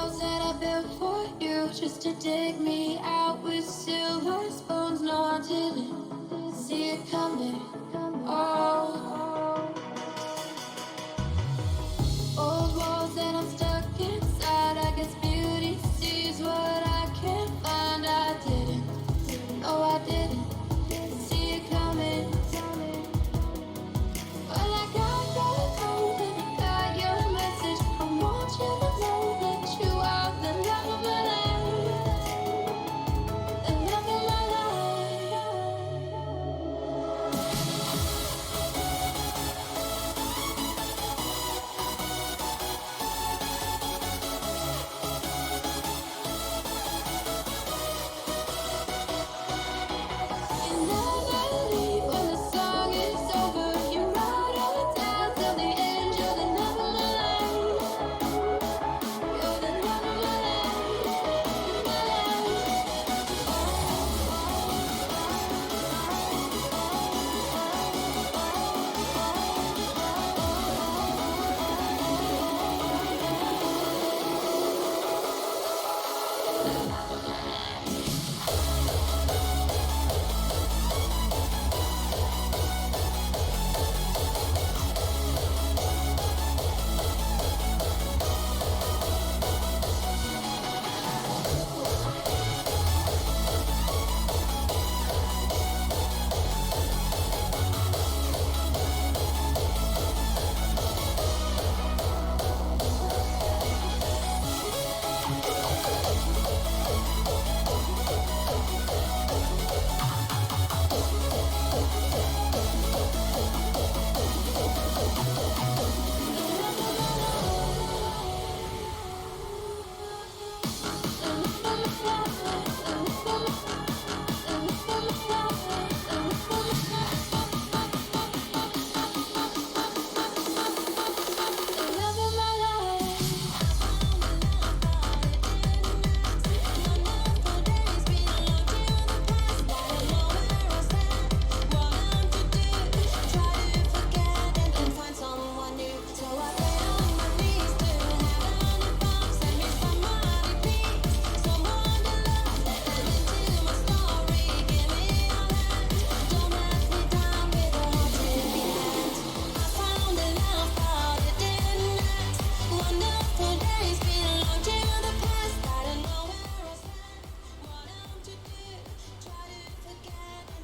walls that I built for you, just to dig me out with silver spoons. No, I didn't see it coming. Oh, old walls that I'm stuck inside. I guess beauty sees what I can't find. I didn't, no, I didn't see it coming. Well, I got your phone and I got your message. I want you to know that you are the love of my life, the love of my life. You never leave when the song is over. You ride on down till the end. You're the love of my life. You're the love of my life, my life.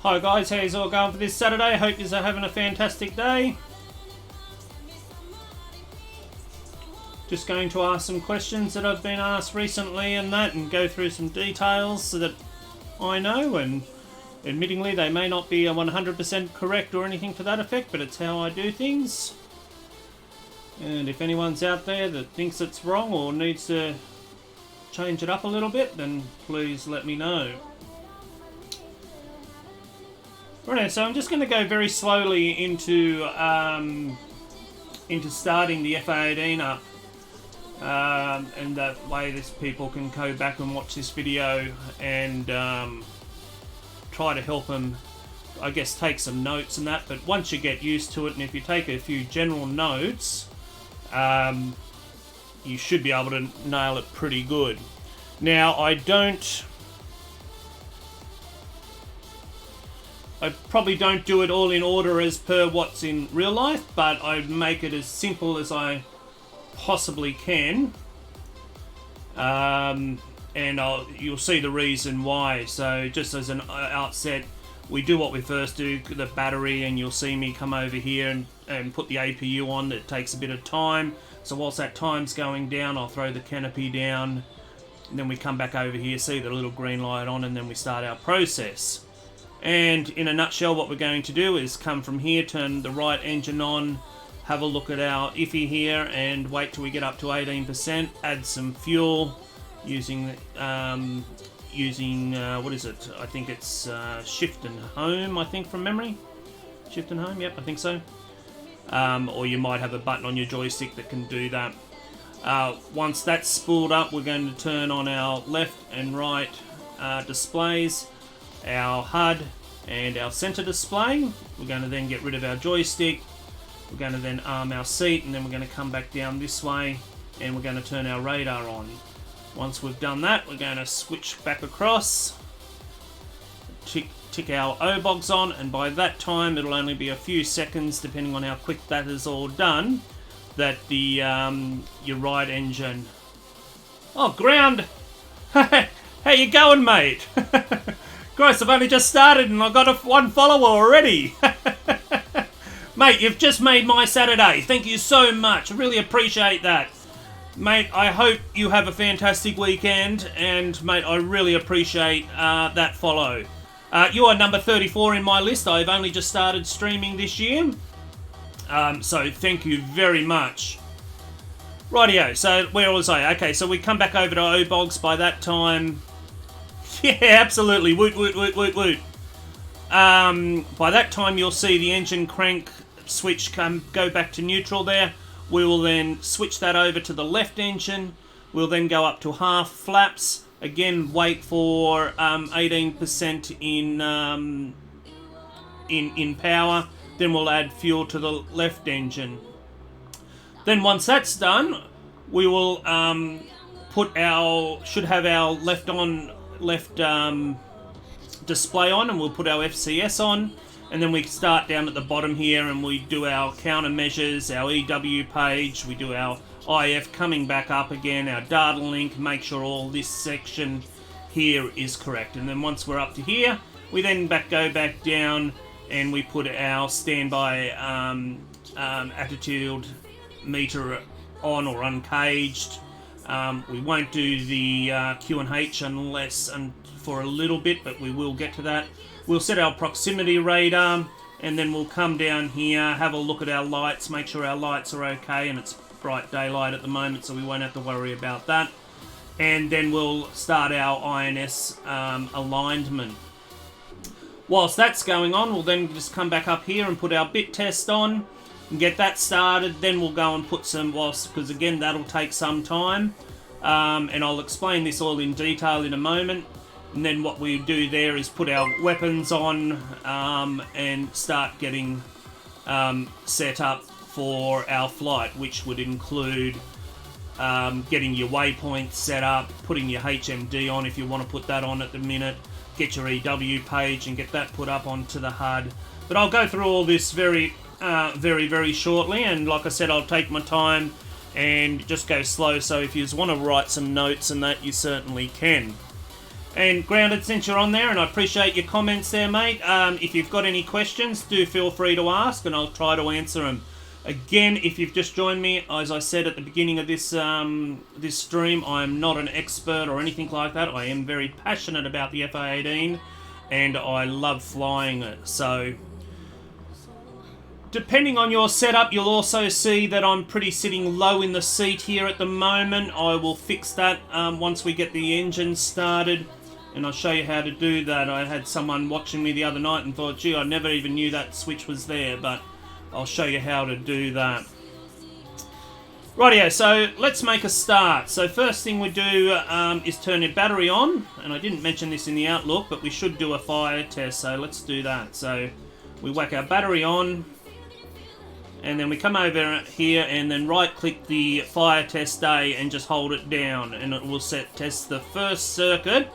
Hi guys, how's it all going for this Saturday? Hope you're having a fantastic day. Just going to ask some questions that I've been asked recently and that, and go through some details so that I know, and admittingly they may not be 100% correct or anything to that effect, but it's how I do things. And if anyone's out there that thinks it's wrong or needs to change it up a little bit, then please let me know. Right, so I'm just going to go very slowly into starting the f-18 up, and that way this people can go back and watch this video and try to help them, I guess, take some notes and that. But once you get used to it, and if you take a few general notes, you should be able to nail it pretty good. Now, I probably don't do it all in order as per what's in real life, but I make it as simple as I possibly can. And you'll see the reason why. So just as an outset, we do what we first do, the battery, and you'll see me come over here and put the APU on. That takes a bit of time. So whilst that time's going down, I'll throw the canopy down, and then we come back over here, see the little green light on, and then we start our process. And in a nutshell, what we're going to do is come from here, turn the right engine on, have a look at our IFI here, and wait till we get up to 18%, add some fuel using what is it? I think it's shift and home, I think, from memory. Shift and home, yep, I think so. Or you might have a button on your joystick that can do that. Once that's spooled up, we're going to turn on our left and right displays, our HUD and our center display. We're going to then get rid of our joystick. We're going to then arm our seat, and then we're going to come back down this way, and we're going to turn our radar on. Once we've done that, we're going to switch back across, tick our O-bogs on, and by that time it'll only be a few seconds, depending on how quick that is all done, that the your right engine... Oh, ground! How you going, mate? Christ, I've only just started and I've got one follower already. Mate, you've just made my Saturday. Thank you so much. I really appreciate that. Mate, I hope you have a fantastic weekend, and mate, I really appreciate that follow. You are number 34 in my list. I've only just started streaming this year. So thank you very much. Rightio, so where was I? Okay, so we come back over to O-bogs by that time. Yeah, absolutely. Woot, woot, woot, woot, woot. By that time, you'll see the engine crank switch go back to neutral there. We will then switch that over to the left engine. We'll then go up to half flaps. Again, wait for 18% in power. Then we'll add fuel to the left engine. Then once that's done, we will should have our left display on, and we'll put our FCS on, and then we start down at the bottom here and we do our countermeasures, our EW page, we do our IF coming back up again, our data link, make sure all this section here is correct. And then once we're up to here, we then go back down and we put our standby attitude meter on or uncaged. We won't do the Q&H unless for a little bit, but we will get to that. We'll set our proximity radar, and then we'll come down here, have a look at our lights, make sure our lights are okay, and it's bright daylight at the moment, so we won't have to worry about that. And then we'll start our INS alignment. Whilst that's going on, we'll then just come back up here and put our bit test on and get that started. Then we'll go and put some, because again, that'll take some time. And I'll explain this all in detail in a moment. And then what we do there is put our weapons on and start getting set up for our flight, which would include getting your waypoints set up, putting your HMD on if you want to put that on at the minute, get your EW page and get that put up onto the HUD. But I'll go through all this very shortly, and like I said, I'll take my time and just go slow, so if you just want to write some notes and that, you certainly can. And Grounded, since you're on there, and I appreciate your comments there, mate, if you've got any questions, do feel free to ask and I'll try to answer them. Again, if you've just joined me, as I said at the beginning of this this stream, I am not an expert or anything like that. I am very passionate about the f-18 and I love flying it. So, depending on your setup, you'll also see that I'm pretty sitting low in the seat here at the moment. I will fix that once we get the engine started, and I'll show you how to do that. I had someone watching me the other night and thought, gee, I never even knew that switch was there, but I'll show you how to do that. Rightio, so let's make a start. So first thing we do is turn the battery on, and I didn't mention this in the Outlook, but we should do a fire test, so let's do that. So we whack our battery on, and then we come over here and then right click the fire test A and just hold it down, and it will test the first circuit,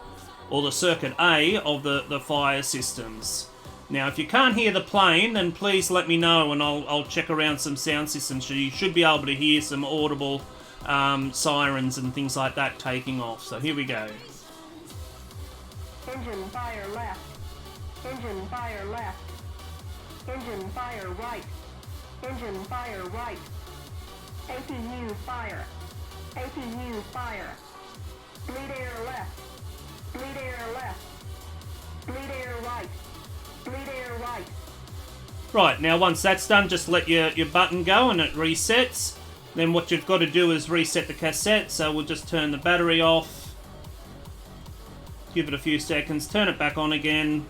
or the circuit A of the fire systems. Now if you can't hear the plane, then please let me know and I'll check around some sound systems, so you should be able to hear some audible sirens and things like that taking off. So here we go. Engine fire left. Engine fire left. Engine fire right. Engine fire right. APU fire. APU fire. Bleed air left. Bleed air left. Bleed air right. Bleed air right. Right, now once that's done, just let your button go and it resets. Then what you've got to do is reset the cassette, so we'll just turn the battery off. Give it a few seconds, turn it back on again.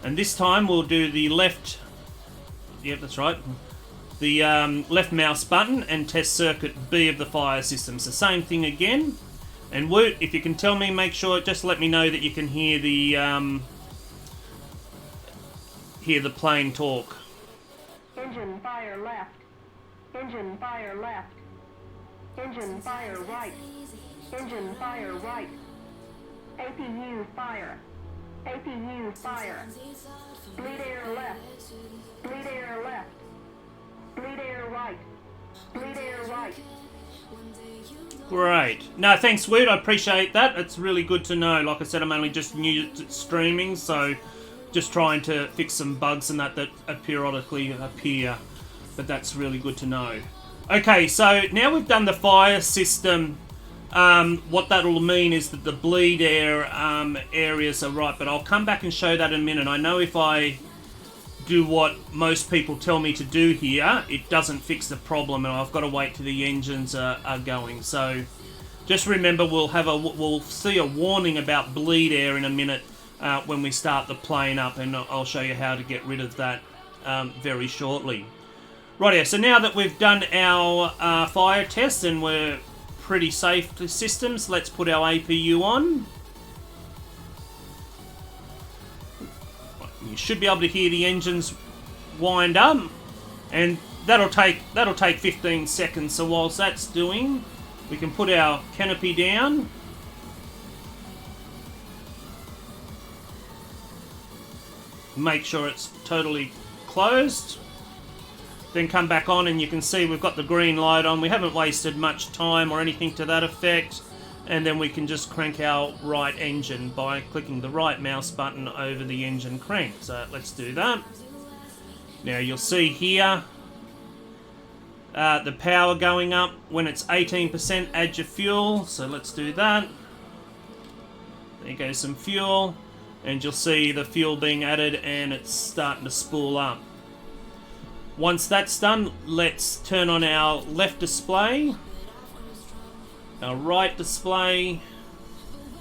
And this time we'll do the left... Yep, that's right. The left mouse button and test circuit B of the fire system. So same thing again. And Woot, if you can tell me, make sure, just let me know that you can hear the plane talk. Engine fire left. Engine fire left. Engine fire right. Engine fire right. APU fire. APU fire. Bleed air left. Bleed air left. Bleed air right. Bleed air right. Great. No, thanks, Wood. I appreciate that. It's really good to know. Like I said, I'm only just new to streaming, so just trying to fix some bugs and that periodically appear. But that's really good to know. Okay, so now we've done the fire system. What that'll mean is that the bleed air areas are right, but I'll come back and show that in a minute. I know if I do what most people tell me to do here, it doesn't fix the problem, and I've got to wait till the engines are going. So just remember, we'll see a warning about bleed air in a minute when we start the plane up, and I'll show you how to get rid of that very shortly. Rightio, so now that we've done our fire tests and we're pretty safe to systems, let's put our APU on. You should be able to hear the engines wind up, and that'll take 15 seconds. So whilst that's doing, we can put our canopy down. Make sure it's totally closed. Then come back on, and you can see we've got the green light on. We haven't wasted much time or anything to that effect. And then we can just crank our right engine by clicking the right mouse button over the engine crank. So let's do that. Now you'll see here the power going up. When it's 18%, add your fuel. So let's do that. There goes some fuel. And you'll see the fuel being added, and it's starting to spool up. Once that's done, let's turn on our left display, our right display,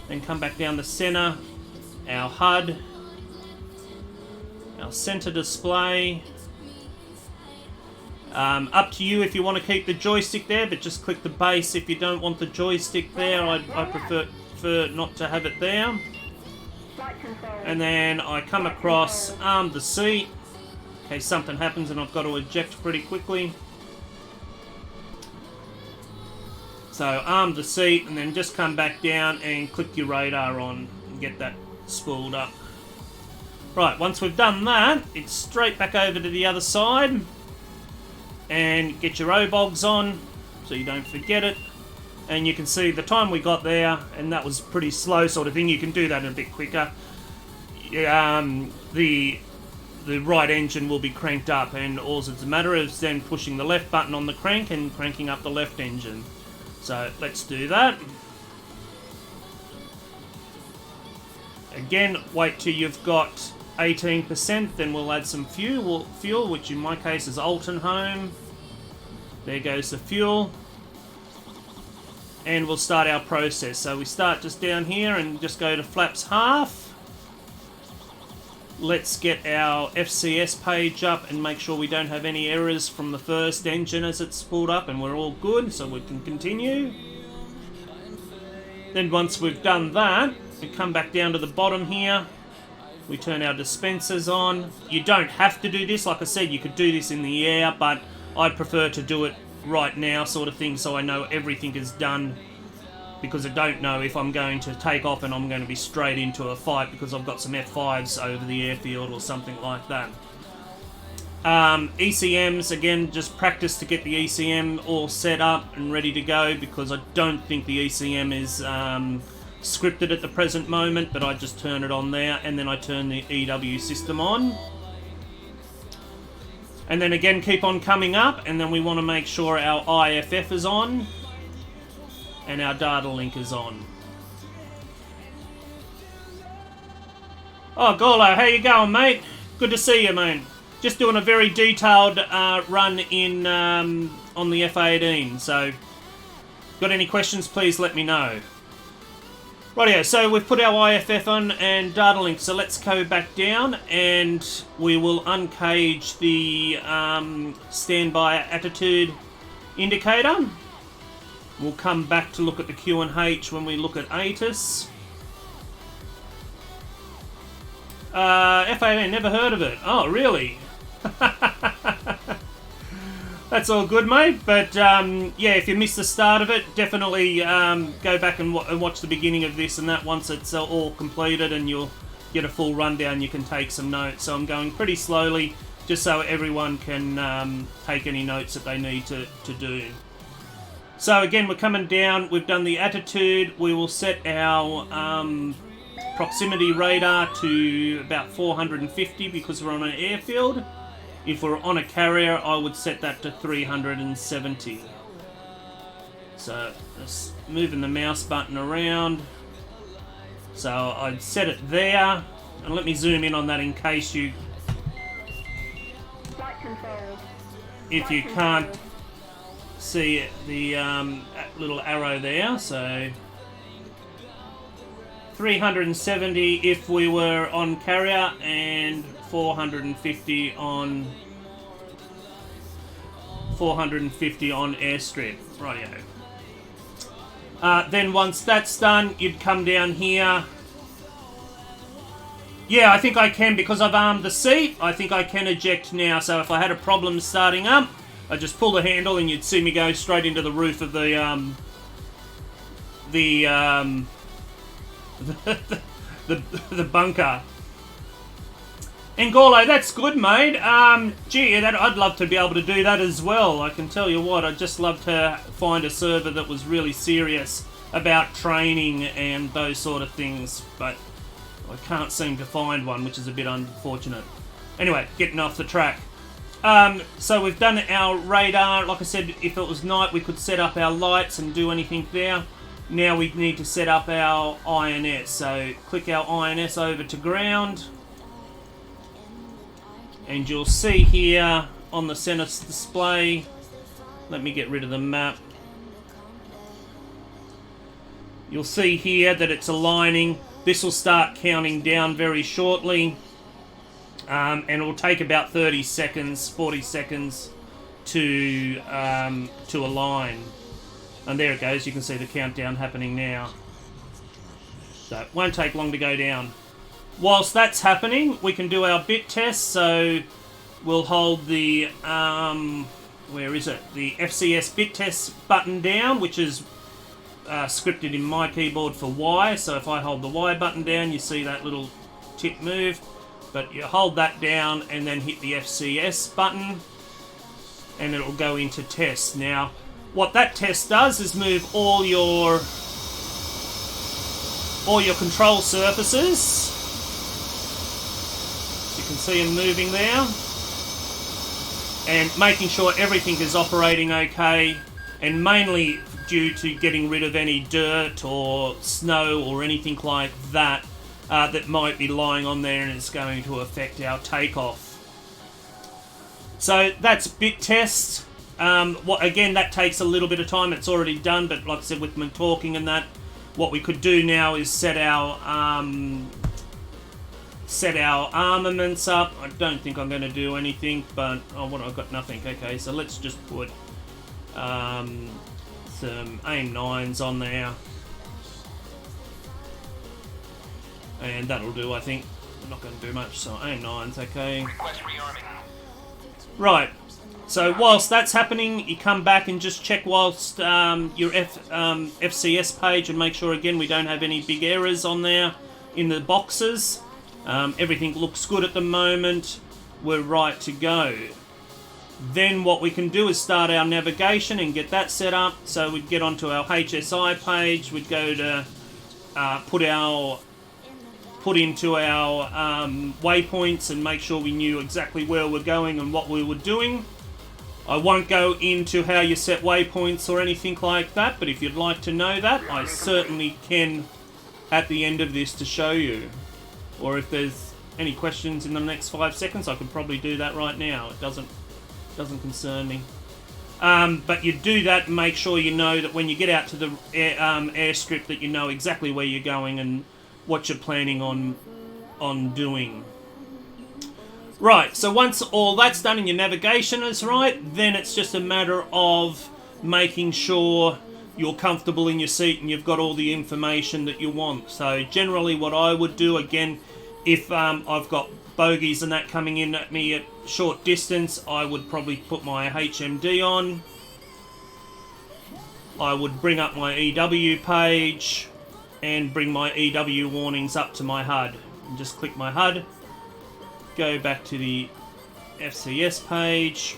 then come back down the center, our HUD, our center display. Up to you if you want to keep the joystick there, but just click the base if you don't want the joystick there. I prefer not to have it there. And then I come across arm the seat in case something happens and I've got to eject pretty quickly. So arm the seat, and then just come back down and click your radar on and get that spooled up. Right, once we've done that, it's straight back over to the other side and get your O-bogs on so you don't forget it. And you can see the time we got there, and that was pretty slow sort of thing. You can do that a bit quicker. The right engine will be cranked up, and all it's a matter is then pushing the left button on the crank and cranking up the left engine. So let's do that. Again, wait till you've got 18%, then we'll add some fuel, which in my case is Altenholm. There goes the fuel. And we'll start our process. So we start just down here and just go to flaps half. Let's get our FCS page up and make sure we don't have any errors from the first engine as it's pulled up, and we're all good, so we can continue. Then once we've done that, we come back down to the bottom here. We turn our dispensers on. You don't have to do this. Like I said, you could do this in the air, but I prefer to do it right now sort of thing, so I know everything is done, because I don't know if I'm going to take off and I'm going to be straight into a fight because I've got some F5s over the airfield or something like that. ECMs, again, just practice to get the ECM all set up and ready to go, because I don't think the ECM is scripted at the present moment, but I just turn it on there and then I turn the EW system on. And then again, keep on coming up, and then we want to make sure our IFF is on and our data link is on. Oh, Golo, how you going, mate? Good to see you, man. Just doing a very detailed run in on the F-18, so got any questions, please let me know. Rightio, so we've put our IFF on and data link, so let's go back down and we will uncage the standby attitude indicator. We'll come back to look at the Q&H when we look at ATIS. F-18, never heard of it. Oh, really? That's all good, mate. But yeah, if you missed the start of it, definitely go back and watch the beginning of this and that once it's all completed, and you'll get a full rundown. You can take some notes. So I'm going pretty slowly, just so everyone can take any notes that they need to do. So again, we're coming down. We've done the attitude. We will set our proximity radar to about 450 because we're on an airfield. If we're on a carrier, I would set that to 370. So, just moving the mouse button around. So, I'd set it there. And let me zoom in on that in case you... Flight control. If you can't see the little arrow there. So, 370 if we were on carrier, and 450 on airstrip. Rightio. Then once that's done, you'd come down here. Yeah, I think I can, because I've armed the seat. I think I can eject now. So if I had a problem starting up, I'd just pull the handle and you'd see me go straight into the roof of the bunker. Ngolo, that's good, mate. Gee, I'd love to be able to do that as well. I can tell you what, I'd just love to find a server that was really serious about training and those sort of things, but I can't seem to find one, which is a bit unfortunate. Anyway, getting off the track. So we've done our radar. Like I said, if it was night, we could set up our lights and do anything there. Now we need to set up our INS. So click our INS over to ground. And you'll see here on the center display, let me get rid of the map. You'll see here that it's aligning. This will start counting down very shortly. And it will take about 30 seconds, 40 seconds to align. And there it goes, you can see the countdown happening now. So it won't take long to go down. Whilst that's happening, we can do our bit test. So we'll hold the, where is it? The FCS bit test button down, which is scripted in my keyboard for Y. So if I hold the Y button down, you see that little tip move. But you hold that down and then hit the FCS button and it'll go into test. Now, what that test does is move all your control surfaces. You can see them moving there, and making sure everything is operating okay, and mainly due to getting rid of any dirt or snow or anything like that that might be lying on there and it's going to affect our takeoff. So that's bit test. Again, that takes a little bit of time. It's already done, but like I said, with me talking and that, what we could do now is set our armaments up. I don't think I'm going to do anything, but I've got nothing. Okay, so let's just put some AIM 9s on there, and that'll do. I think I'm not going to do much, so AIM 9s. Okay. Request rearming. Right. So whilst that's happening, you come back and just check whilst your FCS page and make sure again we don't have any big errors on there in the boxes. Everything looks good at the moment. We're right to go. Then what we can do is start our navigation and get that set up. So we'd get onto our HSI page. We'd go to put into our waypoints and make sure we knew exactly where we're going and what we were doing. I won't go into how you set waypoints or anything like that, but if you'd like to know that, I certainly can at the end of this to show you. Or if there's any questions in the next 5 seconds, I could probably do that right now. It doesn't concern me. But you do that and make sure you know that when you get out to the airstrip that you know exactly where you're going and what you're planning on doing. Right, so once all that's done and your navigation is right, then it's just a matter of making sure you're comfortable in your seat and you've got all the information that you want. So generally what I would do, again, If I've got bogeys and that coming in at me at short distance, I would probably put my HMD on. I would bring up my EW page and bring my EW warnings up to my HUD. And just click my HUD, go back to the FCS page,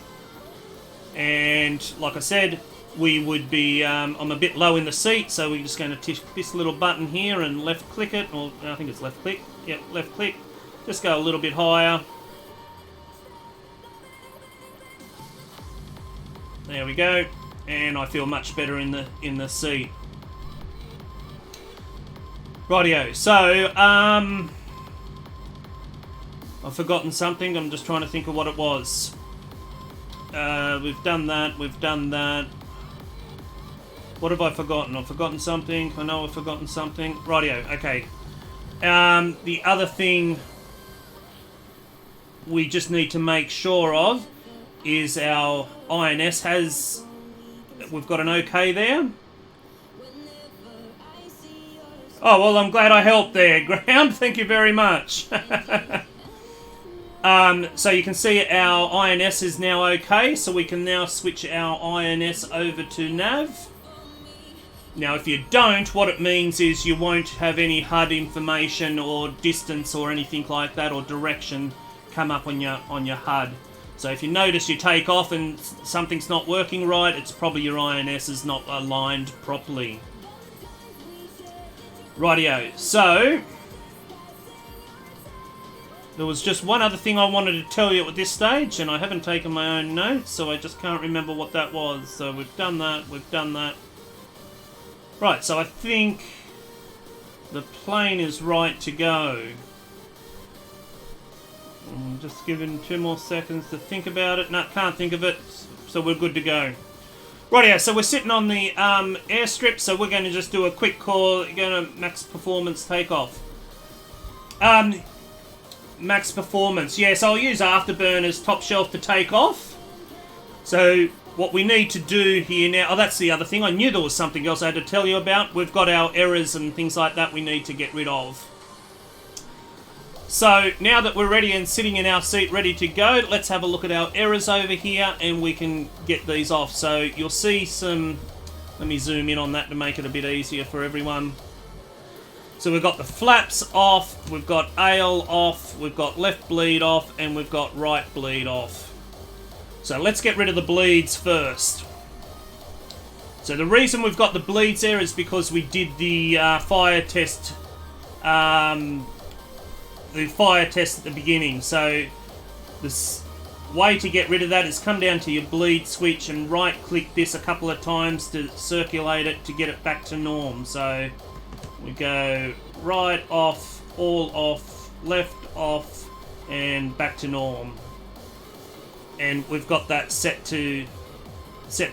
and like I said, we would be, I'm a bit low in the seat, so we're just going to tick this little button here and left click it, or I think it's left click, yep, left click, just go a little bit higher. There we go, and I feel much better in the seat. Rightio, so, I've forgotten something, I'm just trying to think of what it was. We've done that, we've done that. What have I forgotten? I've forgotten something. I know I've forgotten something. Rightio, okay. The other thing we just need to make sure of is our INS has... We've got an okay there. Oh, well, I'm glad I helped there, Graham. Thank you very much. So you can see our INS is now okay, so we can now switch our INS over to nav. Now, if you don't, what it means is you won't have any HUD information or distance or anything like that, or direction come up on your HUD. So if you notice you take off and something's not working right, it's probably your INS is not aligned properly. Rightio, so there was just one other thing I wanted to tell you at this stage, and I haven't taken my own notes, so I just can't remember what that was. So we've done that, we've done that. Right, so I think the plane is right to go. I'm just giving 2 more seconds to think about it. No, can't think of it, so we're good to go. Rightio, so we're sitting on the airstrip, so we're going to just do a quick call. We're going to max performance takeoff. Max performance, yes, I'll use Afterburners top shelf to take off. So what we need to do here now, oh, that's the other thing, I knew there was something else I had to tell you about. We've got our errors and things like that we need to get rid of. So now that we're ready and sitting in our seat ready to go, let's have a look at our errors over here and we can get these off. So you'll see some, let me zoom in on that to make it a bit easier for everyone. So we've got the flaps off, we've got AIL off, we've got left bleed off, and we've got right bleed off. So let's get rid of the bleeds first. So the reason we've got the bleeds there is because we did the fire test at the beginning. So the way to get rid of that is come down to your bleed switch and right click this a couple of times to circulate it to get it back to norm. So we go right off, all off, left off, and back to norm. And we've got that set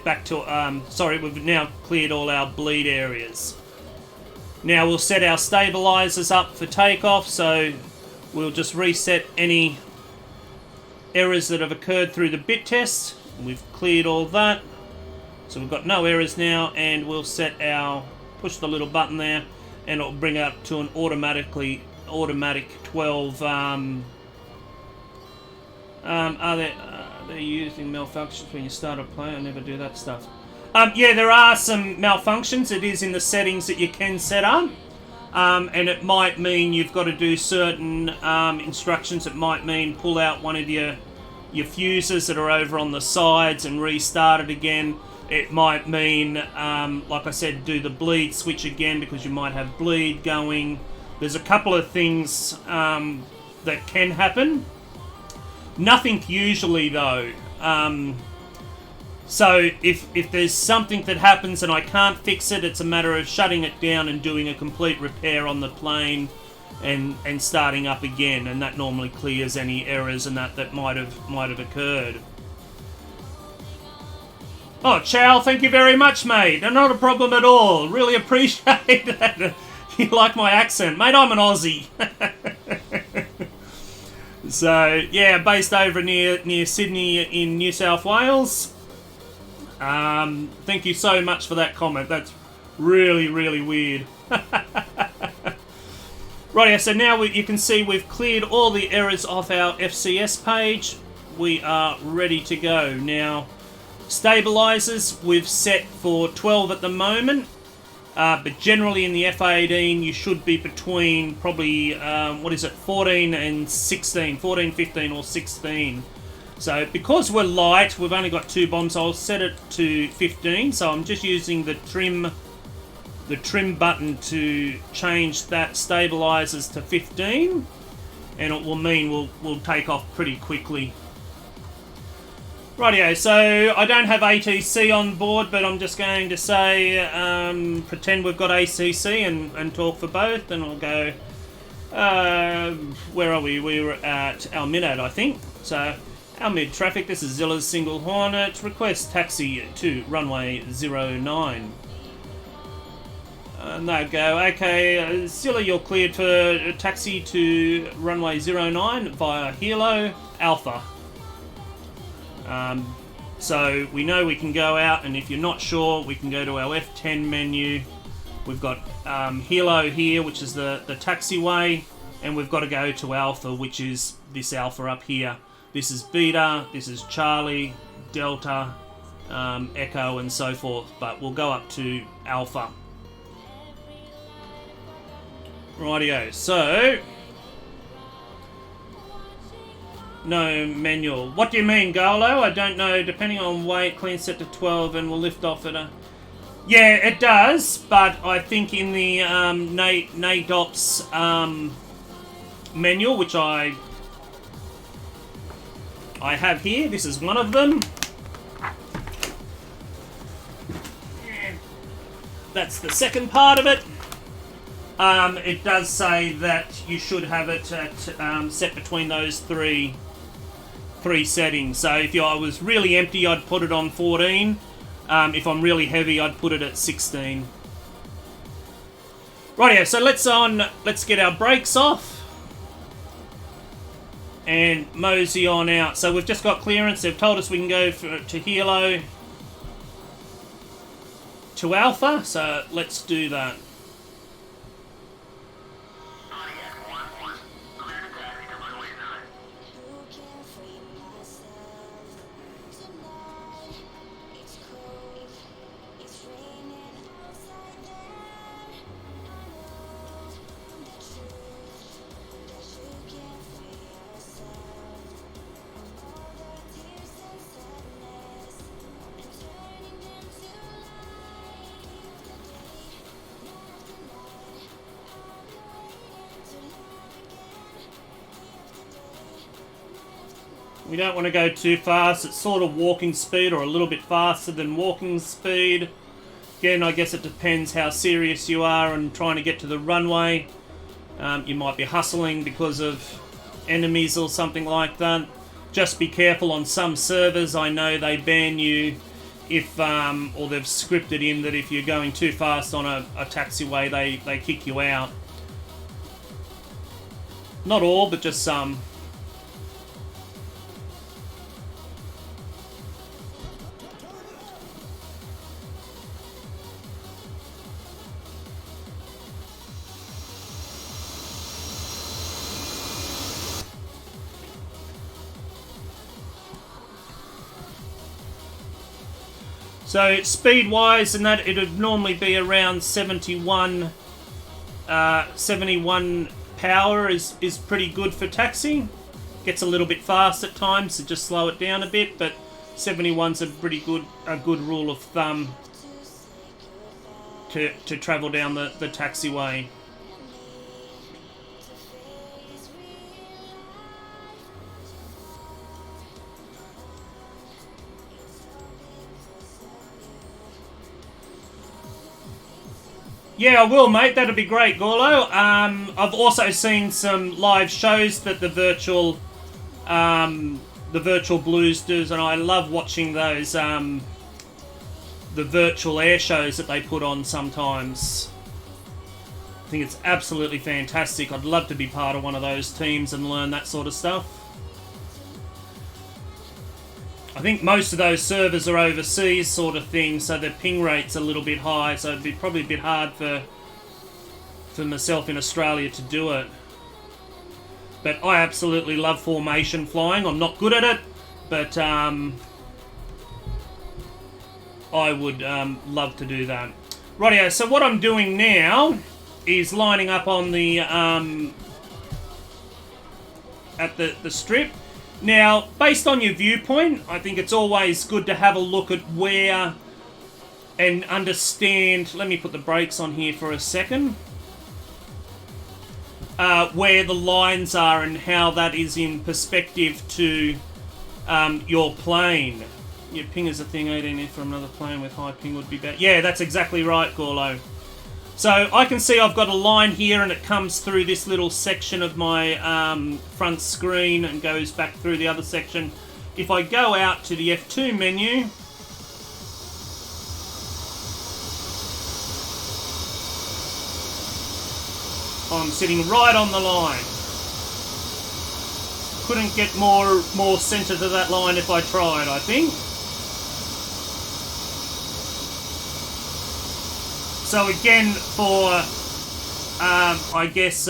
back to, sorry, we've now cleared all our bleed areas. Now we'll set our stabilizers up for takeoff, so we'll just reset any errors that have occurred through the bit test. We've cleared all that, so we've got no errors now, and we'll set our, push the little button there, and it'll bring up to an automatic 12. Are they using malfunctions when you start a plane? I never do that stuff. Yeah, there are some malfunctions. It is in the settings that you can set up. And it might mean you've got to do certain instructions. It might mean pull out one of your fuses that are over on the sides and restart it again. It might mean, like I said, do the bleed switch again because you might have bleed going. There's a couple of things that can happen. Nothing usually though. So if there's something that happens and I can't fix it, it's a matter of shutting it down and doing a complete repair on the plane and starting up again, and that normally clears any errors and that might have occurred. Oh, Chow, thank you very much, mate. Not a problem at all. Really appreciate that. You like my accent. Mate, I'm an Aussie. So, yeah, based over near Sydney in New South Wales. Thank you so much for that comment. That's really, really weird. Rightio, so now you can see we've cleared all the errors off our FCS page. We are ready to go. Now, stabilizers we've set for 12 at the moment, but generally in the f-18 you should be between probably, 14 and 16, 14, 15 or 16. So because we're light, we've only got 2 bombs, I'll set it to 15, so I'm just using the trim button to change that stabilizers to 15, and it will mean we'll take off pretty quickly. Rightio, so I don't have ATC on board, but I'm just going to say, pretend we've got ACC and talk for both, and I'll go, where are we? We're at our mid-ad, I think. So, our mid-traffic, this is Zilla's Single Hornet, request taxi to runway 09. And there we go. Okay, Zilla, you're cleared for taxi to runway 09 via Hilo Alpha. So we know we can go out, and if you're not sure, we can go to our F10 menu. We've got Hilo here, which is the taxiway, and we've got to go to Alpha, which is this Alpha up here. This is Beta, this is Charlie, Delta, Echo, and so forth, but we'll go up to Alpha. Rightio, so no manual. What do you mean, Golo? I don't know. Depending on weight, clean set to 12 and we'll lift off at a... Yeah, it does, but I think in the NADOPS manual, which I have here, this is one of them. That's the second part of it. It does say that you should have it at set between those three settings. So if I was really empty, I'd put it on 14. If I'm really heavy, I'd put it at 16. Rightio, so let's get our brakes off and mosey on out. So we've just got clearance. They've told us we can go to Hilo to Alpha, so let's do that. We don't want to go too fast. It's sort of walking speed or a little bit faster than walking speed. Again, I guess it depends how serious you are and trying to get to the runway. You might be hustling because of enemies or something like that. Just be careful on some servers. I know they ban you if, or they've scripted in that if you're going too fast on a taxiway, they kick you out. Not all, but just some. So speed-wise, and that it'd normally be around 71 power is pretty good for taxi. Gets a little bit fast at times, so just slow it down a bit. But 71's a good rule of thumb to travel down the taxiway. Yeah, I will, mate. That'd be great, Gorlo. I've also seen some live shows that the virtual Blues does, and I love watching those the virtual air shows that they put on sometimes. I think it's absolutely fantastic. I'd love to be part of one of those teams and learn that sort of stuff. I think most of those servers are overseas sort of thing, so the ping rate's a little bit high, so it'd be probably a bit hard for for myself in Australia to do it. But I absolutely love formation flying. I'm not good at it, but I would love to do that. Rightio, so what I'm doing now is lining up on the at the strip. Now, based on your viewpoint, I think it's always good to have a look at where and understand. Let me put the brakes on here for a second. Where the lines are and how that is in perspective to your plane. Your ping is a thing, 18 for another plane with high ping would be better. Yeah, that's exactly right, Gorlo. So I can see I've got a line here and it comes through this little section of my front screen and goes back through the other section. If I go out to the F2 menu, I'm sitting right on the line. Couldn't get more centre to that line if I tried, I think. So again, for, I guess,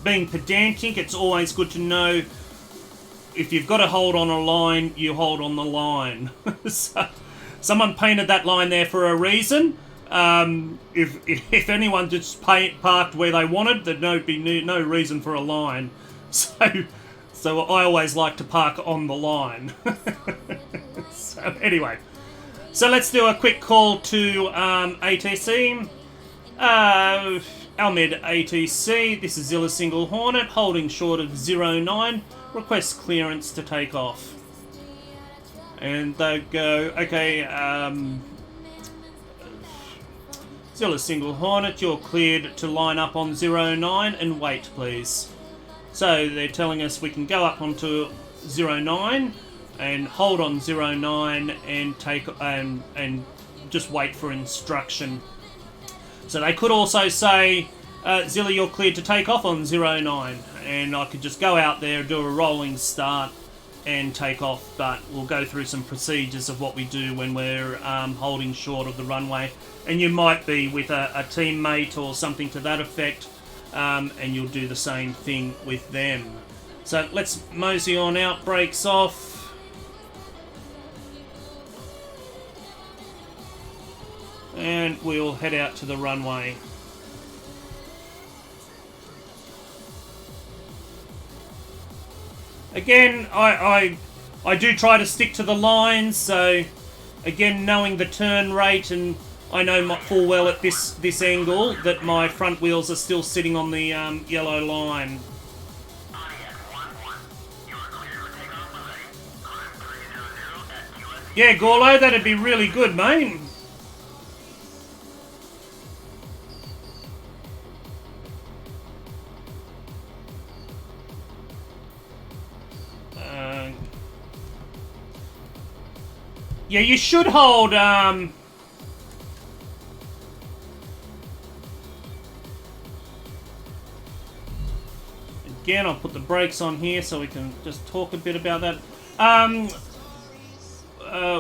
being pedantic, it's always good to know if you've got to hold on a line, you hold on the line. So, someone painted that line there for a reason. If anyone just parked where they wanted, there'd be no reason for a line. So I always like to park on the line. So anyway, so let's do a quick call to ATC. Almed ATC, this is Zilla Single Hornet, holding short of 09, request clearance to take off. And they go, okay, Zilla Single Hornet, you're cleared to line up on 09 and wait, please. So they're telling us we can go up onto 09 and hold on 09 and take and just wait for instruction. So they could also say, Zilla, you're cleared to take off on 09, and I could just go out there, do a rolling start, and take off. But we'll go through some procedures of what we do when we're holding short of the runway. And you might be with a teammate or something to that effect, and you'll do the same thing with them. So let's mosey on out, brakes off. And we'll head out to the runway. Again, I do try to stick to the lines, so again, knowing the turn rate, and I know full well at this angle that my front wheels are still sitting on the yellow line. Yeah, Gorlo, that'd be really good, mate. Yeah, you should hold, again, I'll put the brakes on here so we can just talk a bit about that.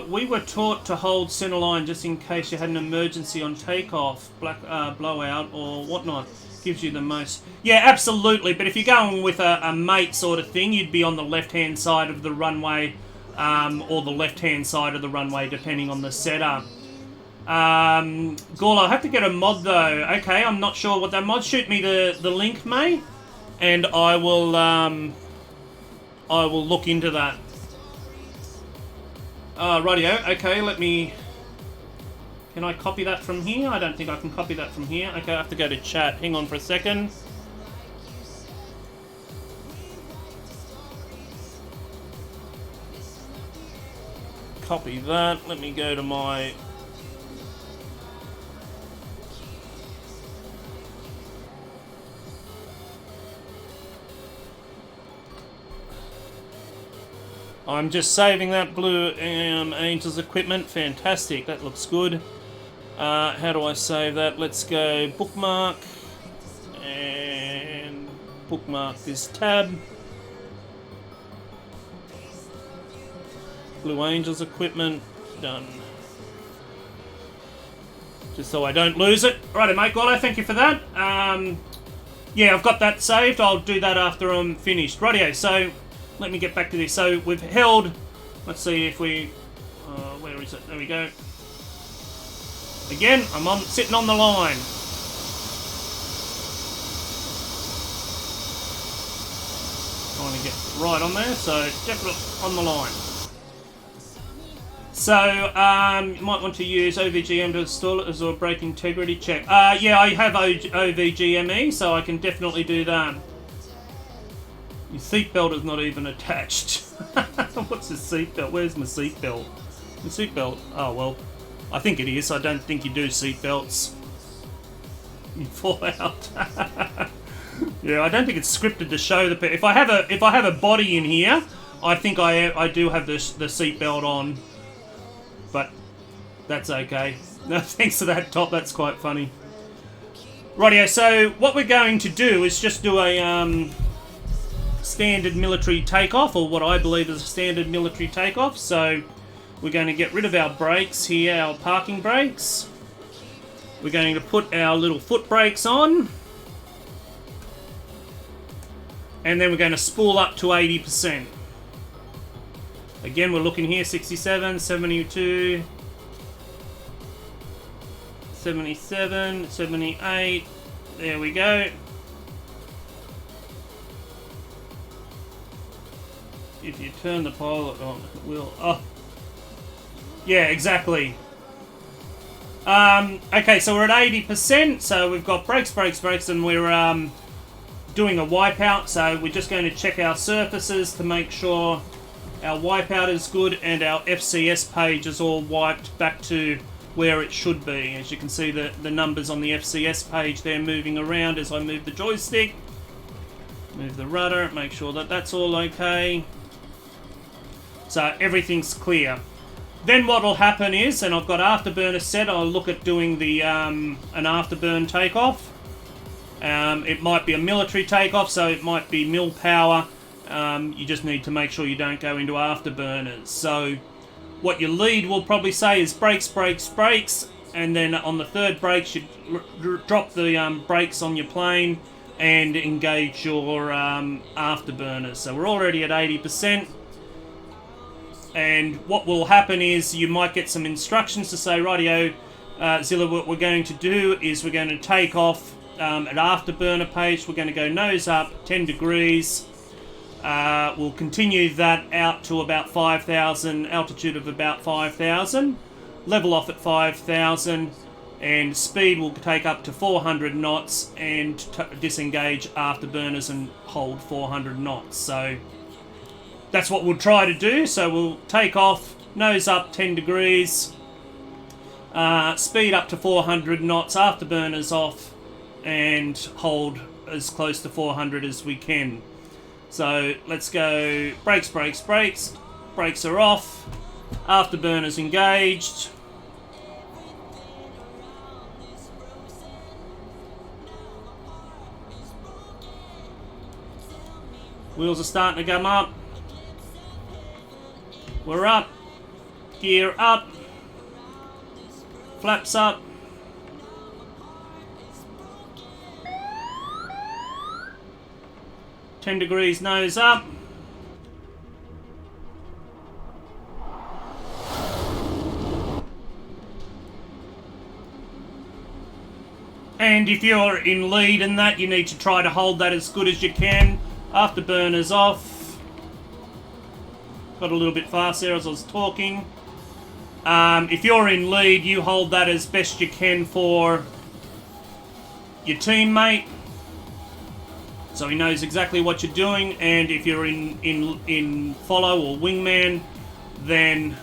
We were taught to hold centerline just in case you had an emergency on takeoff, blowout or whatnot. Gives you the most... Yeah, absolutely, but if you're going with a mate sort of thing, you'd be on the left-hand side of the runway, or the left-hand side of the runway, depending on the setup. Gorla, I have to get a mod, though. Okay, I'm not sure what that mod... Shoot me the link, mate, and I will look into that. Rightio, okay, let me... Can I copy that from here? I don't think I can copy that from here. Okay, I have to go to chat. Hang on for a second. Copy that. Let me go to my... I'm just saving that Blue Angels equipment. Fantastic. That looks good. How do I save that? Let's go bookmark and bookmark this tab. Blue Angels equipment. Done. just so I don't lose it. Righto, mate, Gordo, thank you for that. Yeah, I've got that saved. I'll do that after I'm finished. Rightio, so let me get back to this. So we've held, let's see if we, where is it? There we go. Again, I'm sitting on the line. Trying to get right on there, so definitely on the line. So, you might want to use OVGM to install it as a brake integrity check. Yeah, I have OVGME, so I can definitely do that. Your seatbelt is not even attached. What's the seatbelt? Where's my seatbelt? The seatbelt? Oh, well, I think it is. I don't think you do seatbelts. You fall out. Yeah, I don't think it's scripted to show the... If I have a body in here, I think I do have the seatbelt on. But that's okay. No, thanks for that, Top. That's quite funny. Rightio, so what we're going to do is just do a standard military takeoff, or what I believe is a standard military takeoff. So we're going to get rid of our brakes here, our parking brakes. We're going to put our little foot brakes on. And then we're going to spool up to 80%. Again, we're looking here, 67, 72, 77, 78. There we go. If you turn the pilot on, it will... Oh. Yeah, exactly. Okay, so we're at 80%. So we've got brakes, and we're doing a wipeout. So we're just going to check our surfaces to make sure our wipeout is good and our FCS page is all wiped back to where it should be. As you can see, the numbers on the FCS page, they're moving around as I move the joystick. Move the rudder, make sure that that's all okay. So everything's clear. Then what will happen is, and I've got afterburner set, I'll look at doing the an afterburn takeoff. It might be a military takeoff, so it might be mil power. You just need to make sure you don't go into afterburners. So what your lead will probably say is brakes, and then on the third brake you drop the brakes on your plane and engage your afterburners. So we're already at 80%. And what will happen is you might get some instructions to say, rightio, Zilla, what we're going to do is we're going to take off at afterburner pace. We're going to go nose up, 10 degrees. We'll continue that out to about 5,000, altitude of about 5,000. Level off at 5,000. And speed will take up to 400 knots and disengage afterburners and hold 400 knots. So that's what we'll try to do. So we'll take off, nose up 10 degrees, speed up to 400 knots, afterburners off, and hold as close to 400 as we can. So let's go brakes. Brakes are off, afterburners engaged. Wheels are starting to come up. We're up. Gear up. Flaps up. "10 degrees nose up. And if you're in lead in that, you need to try to hold that as good as you can. Afterburners off. Got a little bit fast there as I was talking. If you're in lead, you hold that as best you can for your teammate, so he knows exactly what you're doing. And if you're in follow or wingman, then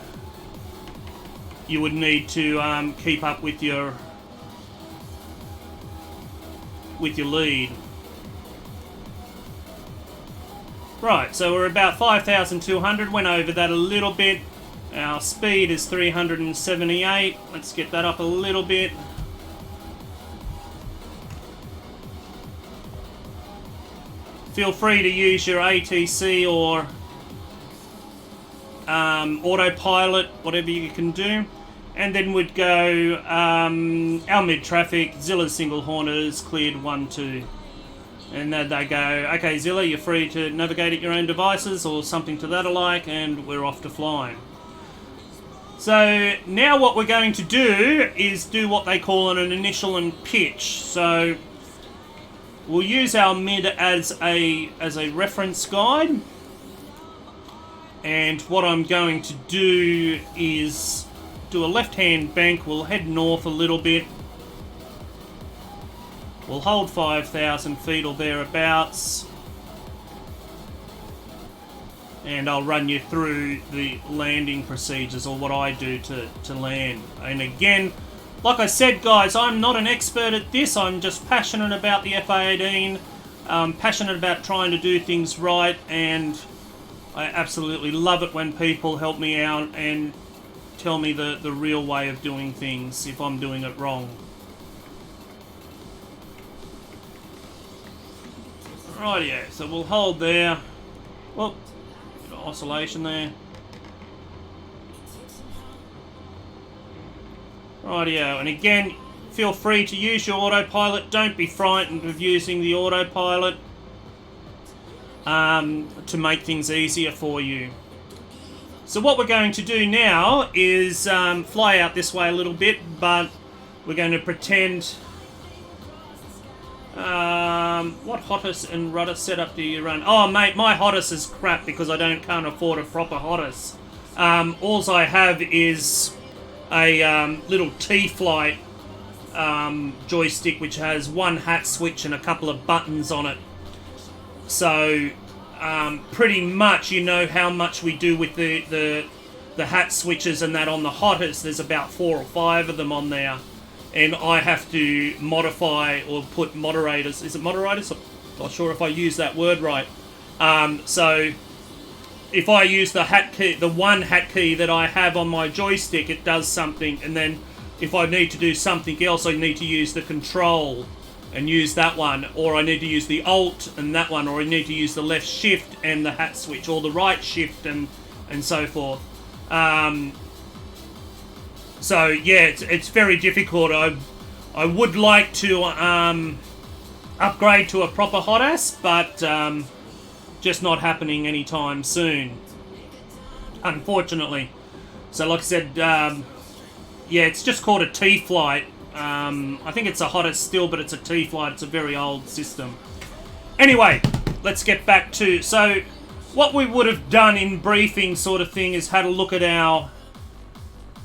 you would need to keep up with your lead. Right, so we're about 5,200, went over that a little bit. Our speed is 378. Let's get that up a little bit. Feel free to use your ATC or autopilot, whatever you can do. And then we'd go our mid-traffic, Zilla's single horners, cleared 1, 2. And then they go, okay Zilla, you're free to navigate at your own devices or something to that alike, and we're off to flying. So now what we're going to do is do what they call an initial and pitch. So we'll use our mid as a reference guide. And what I'm going to do is do a left-hand bank. We'll head north a little bit. We'll hold 5,000 feet or thereabouts. And I'll run you through the landing procedures, or what I do to land. And again, like I said, guys, I'm not an expert at this. I'm just passionate about the f-18. Passionate about trying to do things right, and I absolutely love it when people help me out and tell me the real way of doing things if I'm doing it wrong. Rightio, so we'll hold there. Well, bit of oscillation there. Rightio, and again, feel free to use your autopilot. Don't be frightened of using the autopilot to make things easier for you. So what we're going to do now is fly out this way a little bit, but we're going to pretend... what HOTAS and rudder setup do you run? Oh, mate, my HOTAS is crap because I can't afford a proper HOTAS. All I have is a little T-Flight joystick which has one hat switch and a couple of buttons on it. So, pretty much you know how much we do with the hat switches and that on the HOTAS. There's about 4 or 5 of them on there. And I have to modify or put moderators. Is it moderators? I'm not sure if I use that word right. So if I use the hat key, the one hat key that I have on my joystick, it does something. And then if I need to do something else, I need to use the control and use that one. Or I need to use the alt and that one. Or I need to use the left shift and the hat switch. Or the right shift and so forth. So yeah, it's very difficult. I would like to upgrade to a proper HOTAS, but just not happening anytime soon, unfortunately. So like I said, yeah, it's just called a T-Flight. I think it's a HOTAS still, but it's a T-Flight. It's a very old system. Anyway, let's get back to... So what we would have done in briefing sort of thing is had a look at our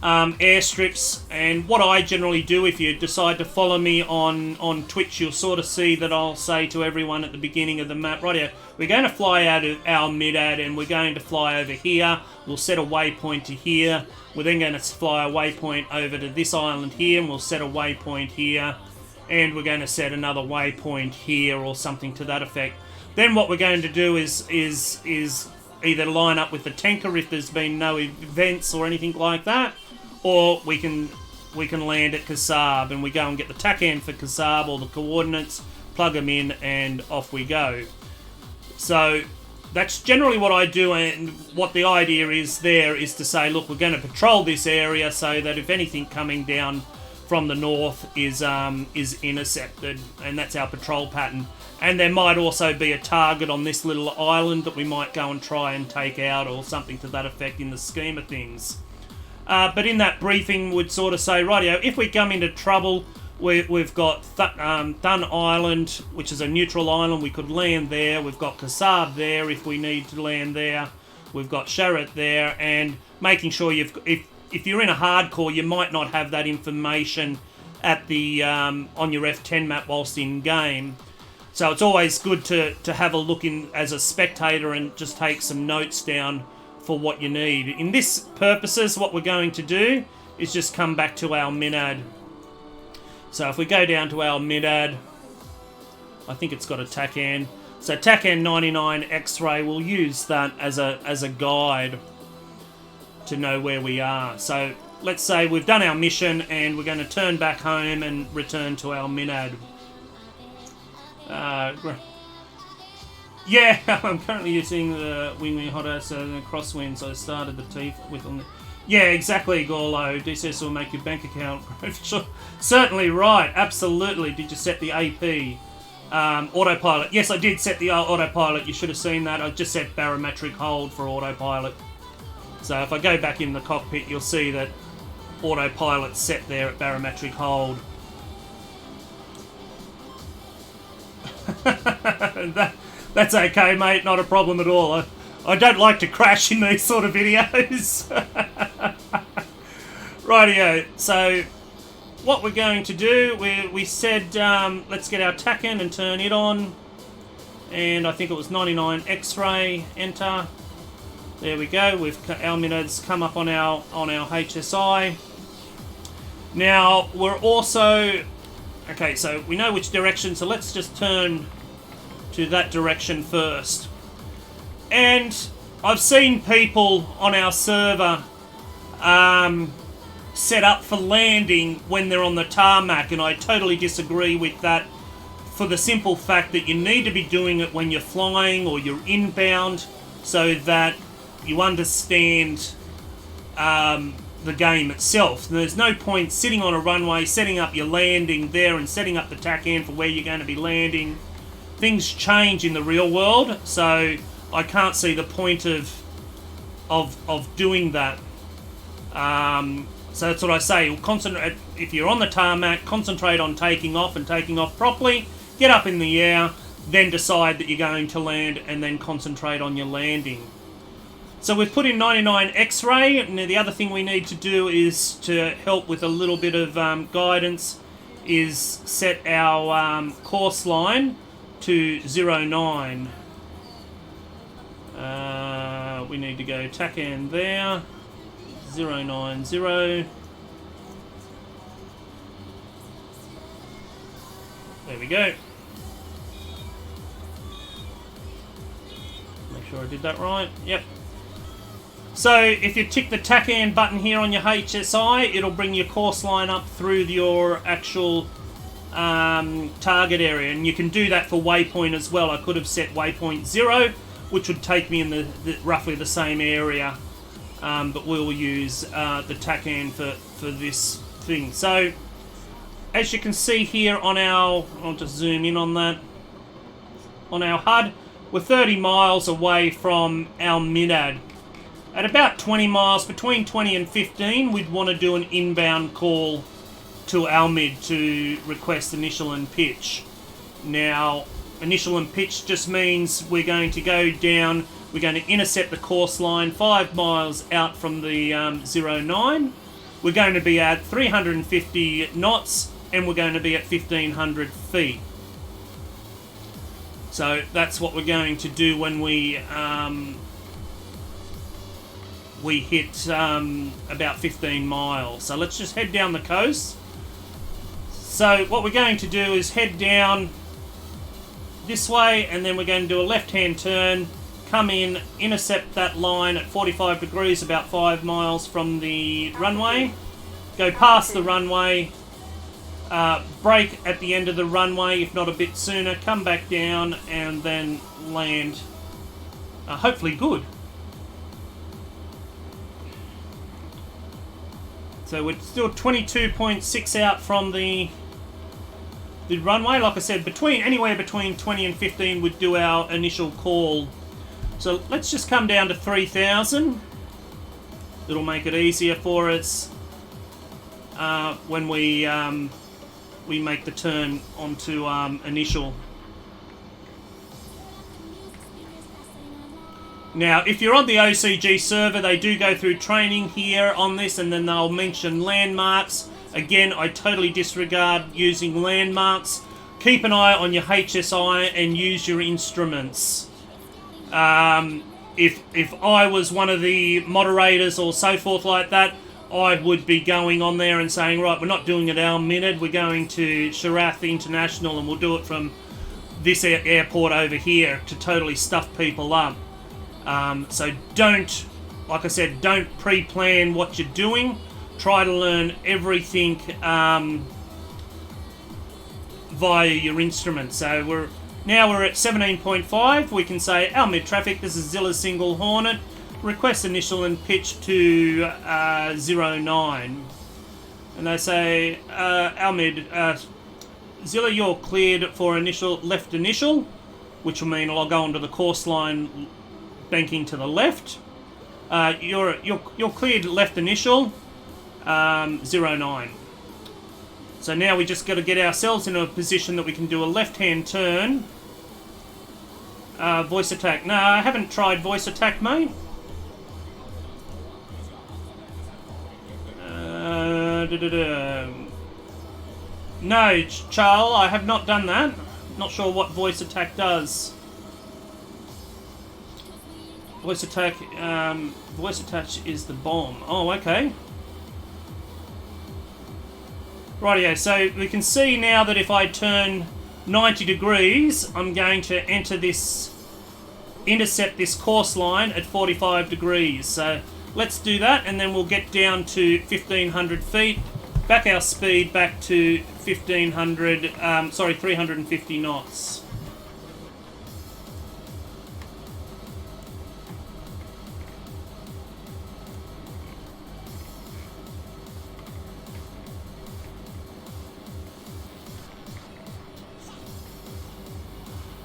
airstrips, and what I generally do, if you decide to follow me on Twitch, you'll sort of see that I'll say to everyone at the beginning of the map, rightio, we're going to fly out of our mid-ad and we're going to fly over here. We'll set a waypoint to here. We're then going to fly a waypoint over to this island here, and we'll set a waypoint here, and we're going to set another waypoint here or something to that effect. Then what we're going to do is either line up with the tanker if there's been no events or anything like that, or we can land at Kasab and we go and get the TACAN for Kasab or the coordinates, plug them in, and off we go. So that's generally what I do, and what the idea is there is to say, look, we're going to patrol this area so that if anything coming down from the north is intercepted, and that's our patrol pattern. And there might also be a target on this little island that we might go and try and take out or something to that effect in the scheme of things. But in that briefing would sort of say, rightio, if we come into trouble, we've got Thun Island, which is a neutral island, we could land there. We've got Kasab there if we need to land there. We've got Sharat there, and making sure if you're in a hardcore, you might not have that information at the on your F10 map whilst in game. So it's always good to have a look in as a spectator and just take some notes down for what you need. In this purposes, what we're going to do is just come back to our minad. So if we go down to our minad, I think it's got a TACAN. So TACAN 99 X-ray, we'll use that as a guide to know where we are. So let's say we've done our mission and we're going to turn back home and return to our minad. Yeah, I'm currently using the wing HOTAS and the crosswind, so I started the T with on the... Yeah, exactly, Gorlo. DCS will make your bank account. Sure. Certainly right. Absolutely. Did you set the AP? Autopilot. Yes, I did set the autopilot. You should have seen that. I just set barometric hold for autopilot. So if I go back in the cockpit, you'll see that autopilot's set there at barometric hold. That's okay, mate. Not a problem at all. I don't like to crash in these sort of videos. Rightio. So what we're going to do, we said let's get our TACAN and turn it on. And I think it was 99 X-ray. Enter. There we go. Our minutes come up on our HSI. Now we're also okay. So we know which direction. So let's just turn to that direction first. And I've seen people on our server set up for landing when they're on the tarmac, and I totally disagree with that, for the simple fact that you need to be doing it when you're flying or you're inbound, so that you understand the game itself. There's no point sitting on a runway, setting up your landing there and setting up the TACAN for where you're going to be landing. Things change in the real world, so I can't see the point of doing that. So that's what I say. Concentrate. If you're on the tarmac, concentrate on taking off and taking off properly. Get up in the air, then decide that you're going to land, and then concentrate on your landing. So we've put in 99 X-ray, and the other thing we need to do is to help with a little bit of guidance is set our course line to 09. We need to go TACAN there, 090. There we go. Make sure I did that right. Yep. So if you tick the TACAN button here on your HSI, it'll bring your course line up through your actual target area, and you can do that for waypoint as well. I could have set waypoint 0, which would take me in the roughly the same area, but we'll use the TACAN for this thing. So as you can see here on our, I'll just zoom in on that, on our HUD, we're 30 miles away from our MINAD. At about 20 miles, between 20 and 15, we'd want to do an inbound call to our mid to request initial and pitch. Now, initial and pitch just means we're going to go down, we're going to intercept the course line 5 miles out from the 09. We're going to be at 350 knots, and we're going to be at 1500 feet. So that's what we're going to do when we hit about 15 miles. So let's just head down the coast. So what we're going to do is head down this way, and then we're going to do a left-hand turn, come in, intercept that line at 45 degrees, about 5 miles from the runway, go past the runway, brake at the end of the runway, if not a bit sooner, come back down, and then land, hopefully good. So we're still 22.6 out from the runway. Like I said, anywhere between 20 and 15 would do our initial call. So let's just come down to 3,000. It'll make it easier for us when we make the turn onto initial. Now, if you're on the OCG server, they do go through training here on this, and then they'll mention landmarks. Again, I totally disregard using landmarks. Keep an eye on your HSI and use your instruments. If I was one of the moderators or so forth like that, I would be going on there and saying, right, we're not doing it our minute, we're going to Sharath International, and we'll do it from this airport over here, to totally stuff people up. So don't, like I said, don't pre-plan what you're doing. Try to learn everything via your instruments. So we're at 17.5. We can say our mid traffic. This is Zilla's Single Hornet. request initial and pitch to 09. And they say, Almid, Zilla, you're cleared for left initial, which will mean I'll go onto the course line banking to the left. You're cleared left initial, 09. So now we just got to get ourselves in a position that we can do a left-hand turn. Voice attack. No, I haven't tried voice attack, mate. No, Charles, I have not done that. Not sure what voice attack does. Voice attack is the bomb. Oh, okay. Rightio, so we can see now that if I turn 90 degrees, I'm going to intercept this course line at 45 degrees. So let's do that, and then we'll get down to 1500 feet, back our speed back to 350 knots.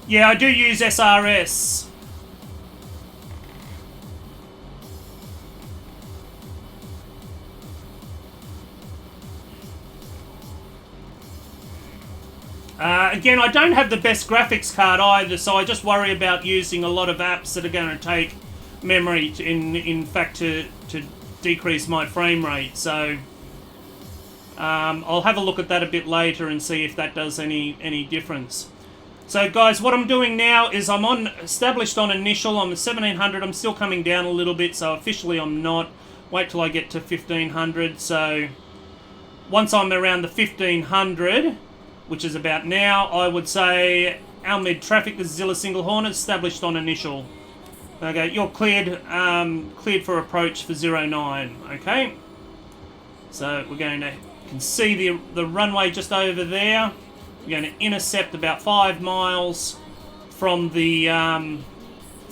Yeah, I do use SRS. Again, I don't have the best graphics card either, so I just worry about using a lot of apps that are going to take memory in fact to decrease my frame rate. So I'll have a look at that a bit later and see if that does any difference. So guys, what I'm doing now is I'm established on initial. I'm at 1700. I'm still coming down a little bit, so officially I'm not. Wait till I get to 1500. So once I'm around the 1500, which is about now, I would say Almid traffic, this is Zilla Single Hornet, established on initial. Okay, you're cleared for approach for 09. Okay, so we're going to can see the runway just over there. We're going to intercept about 5 miles from the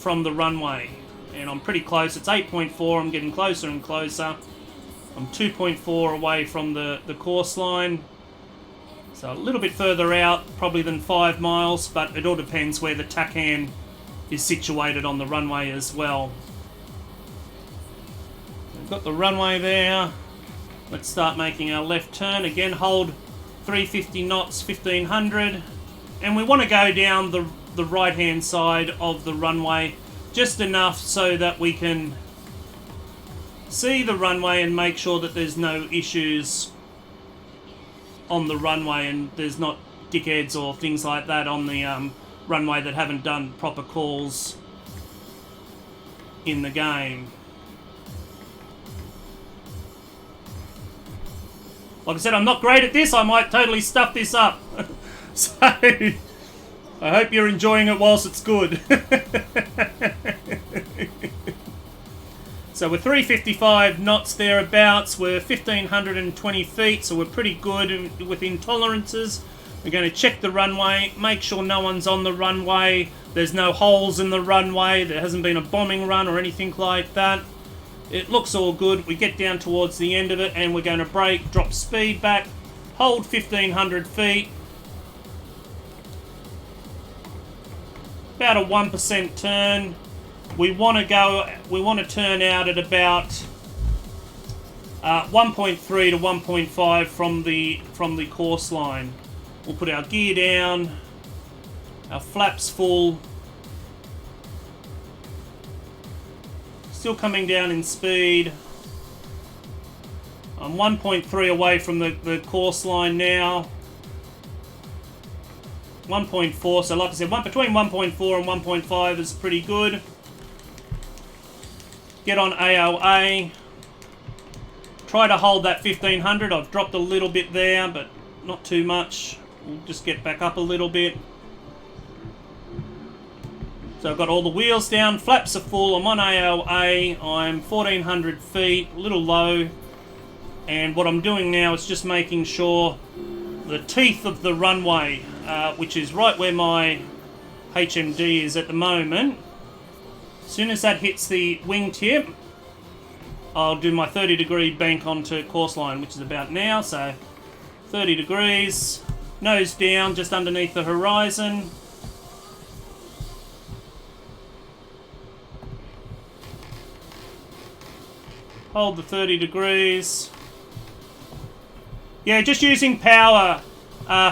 runway, and I'm pretty close. It's 8.4. I'm getting closer and closer. I'm 2.4 away from the course line, so a little bit further out probably than 5 miles, but it all depends where the TACAN is situated on the runway as well. We've got the runway there. Let's start making our left turn. Again, hold 350 knots, 1500, and we want to go down the right hand side of the runway just enough so that we can see the runway and make sure that there's no issues on the runway and there's not dickheads or things like that on the runway that haven't done proper calls in the game. Like I said, I'm not great at this. I might totally stuff this up. So, I hope you're enjoying it whilst it's good. So we're 355 knots thereabouts. We're 1520 feet, so we're pretty good within tolerances. We're going to check the runway, make sure no one's on the runway. There's no holes in the runway. There hasn't been a bombing run or anything like that. It looks all good. We get down towards the end of it and we're going to brake, drop speed back, hold 1500 feet. About a 1% turn. We want to turn out at about 1.3 to 1.5 from the course line. We'll put our gear down, our flaps full. Still coming down in speed. I'm 1.3 away from the course line now. 1.4, so like I said, between 1.4 and 1.5 is pretty good. Get on AOA. Try to hold that 1500. I've dropped a little bit there, but not too much. We'll just get back up a little bit. So I've got all the wheels down, flaps are full, I'm on AOA, I'm 1400 feet, a little low, and what I'm doing now is just making sure the teeth of the runway, which is right where my HMD is at the moment, As soon as that hits the wingtip, I'll do my 30-degree bank onto course line, which is about now. So 30 degrees, nose down, just underneath the horizon. Hold the 30 degrees. Yeah, just using power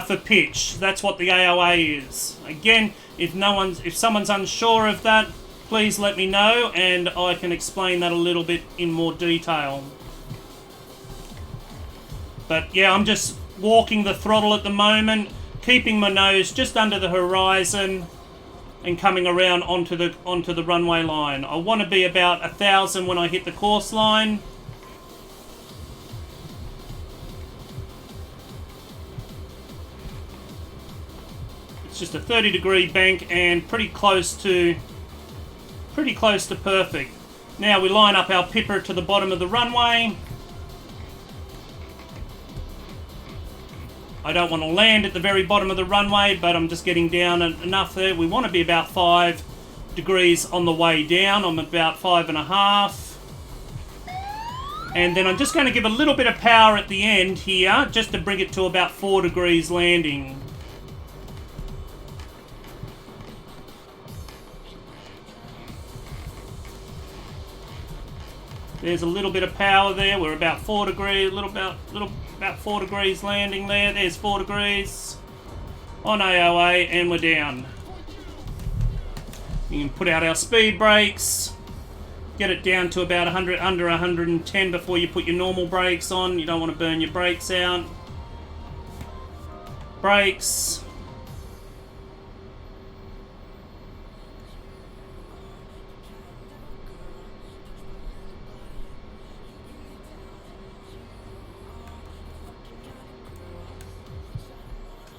for pitch. That's what the AOA is. Again, if someone's unsure of that, please let me know and I can explain that a little bit in more detail. But yeah, I'm just walking the throttle at the moment, keeping my nose just under the horizon and coming around onto the runway line. I want to be about 1,000 when I hit the course line. It's just a 30-degree bank and pretty close to perfect. Now we line up our pipper to the bottom of the runway. I don't want to land at the very bottom of the runway, but I'm just getting down enough there. We want to be about 5 degrees on the way down. I'm about 5.5. And then I'm just going to give a little bit of power at the end here, just to bring it to about 4 degrees landing. There's a little bit of power there. We're about 4 degrees, about 4 degrees landing there. There's 4 degrees on AOA, and we're down. You can put out our speed brakes, get it down to about 100, under 110 before you put your normal brakes on. You don't want to burn your brakes out. Brakes.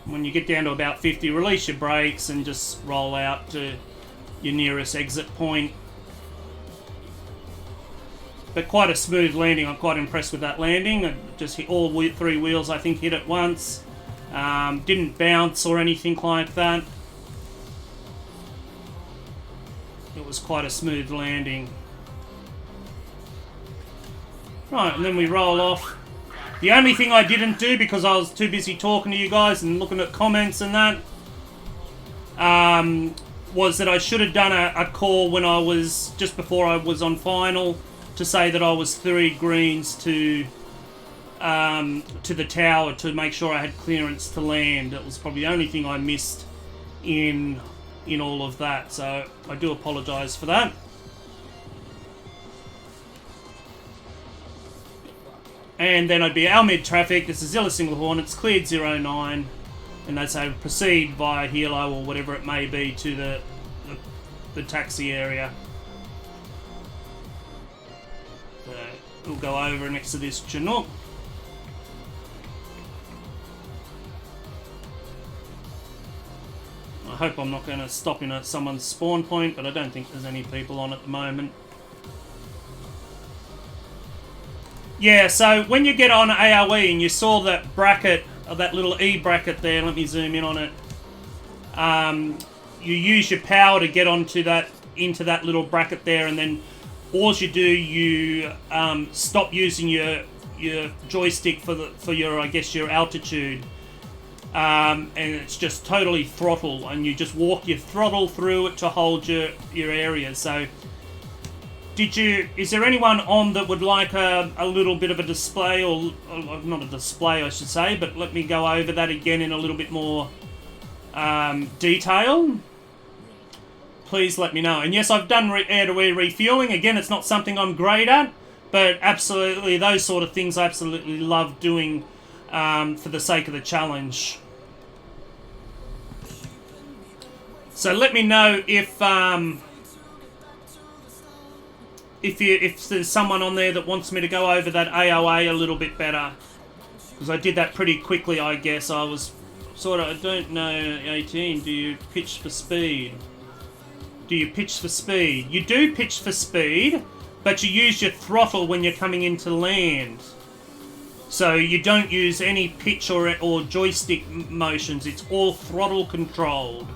When you get down to about 50, release your brakes and just roll out to your nearest exit point. But quite a smooth landing. I'm quite impressed with that landing. I just hit all 3 wheels, I think, hit at once. Didn't bounce or anything like that. It was quite a smooth landing. Right, and then we roll off. The only thing I didn't do, because I was too busy talking to you guys and looking at comments and that, was that I should have done a call when I was, just before I was on final, to say that I was 3 greens to the tower to make sure I had clearance to land. It was probably the only thing I missed in all of that, so I do apologise for that. And then I'd be our mid traffic. This is Zilla Single Hornets, cleared 09, and they'd say proceed via Hilo or whatever it may be to the taxi area. So we'll go over next to this Chinook. I hope I'm not going to stop in someone's spawn point, but I don't think there's any people on at the moment. Yeah, so when you get on AOE and you saw that bracket, that little E bracket there, let me zoom in on it. You use your power to get into that little bracket there, and then all you do, you stop using your joystick for your I guess your altitude, and it's just totally throttle, and you just walk your throttle through it to hold your area. So. Is there anyone on that would like a little bit of a display, or not a display I should say, but let me go over that again in a little bit more detail? Please let me know. And yes, I've done air-to-air refueling. Again, it's not something I'm great at, but absolutely those sort of things I absolutely love doing for the sake of the challenge. So let me know if there's someone on there that wants me to go over that AOA a little bit better, because I did that pretty quickly, I guess. I was sort of, I don't know, 18, do you pitch for speed? Do you pitch for speed? You do pitch for speed, but you use your throttle when you're coming into land. So you don't use any pitch or joystick motions, it's all throttle controlled.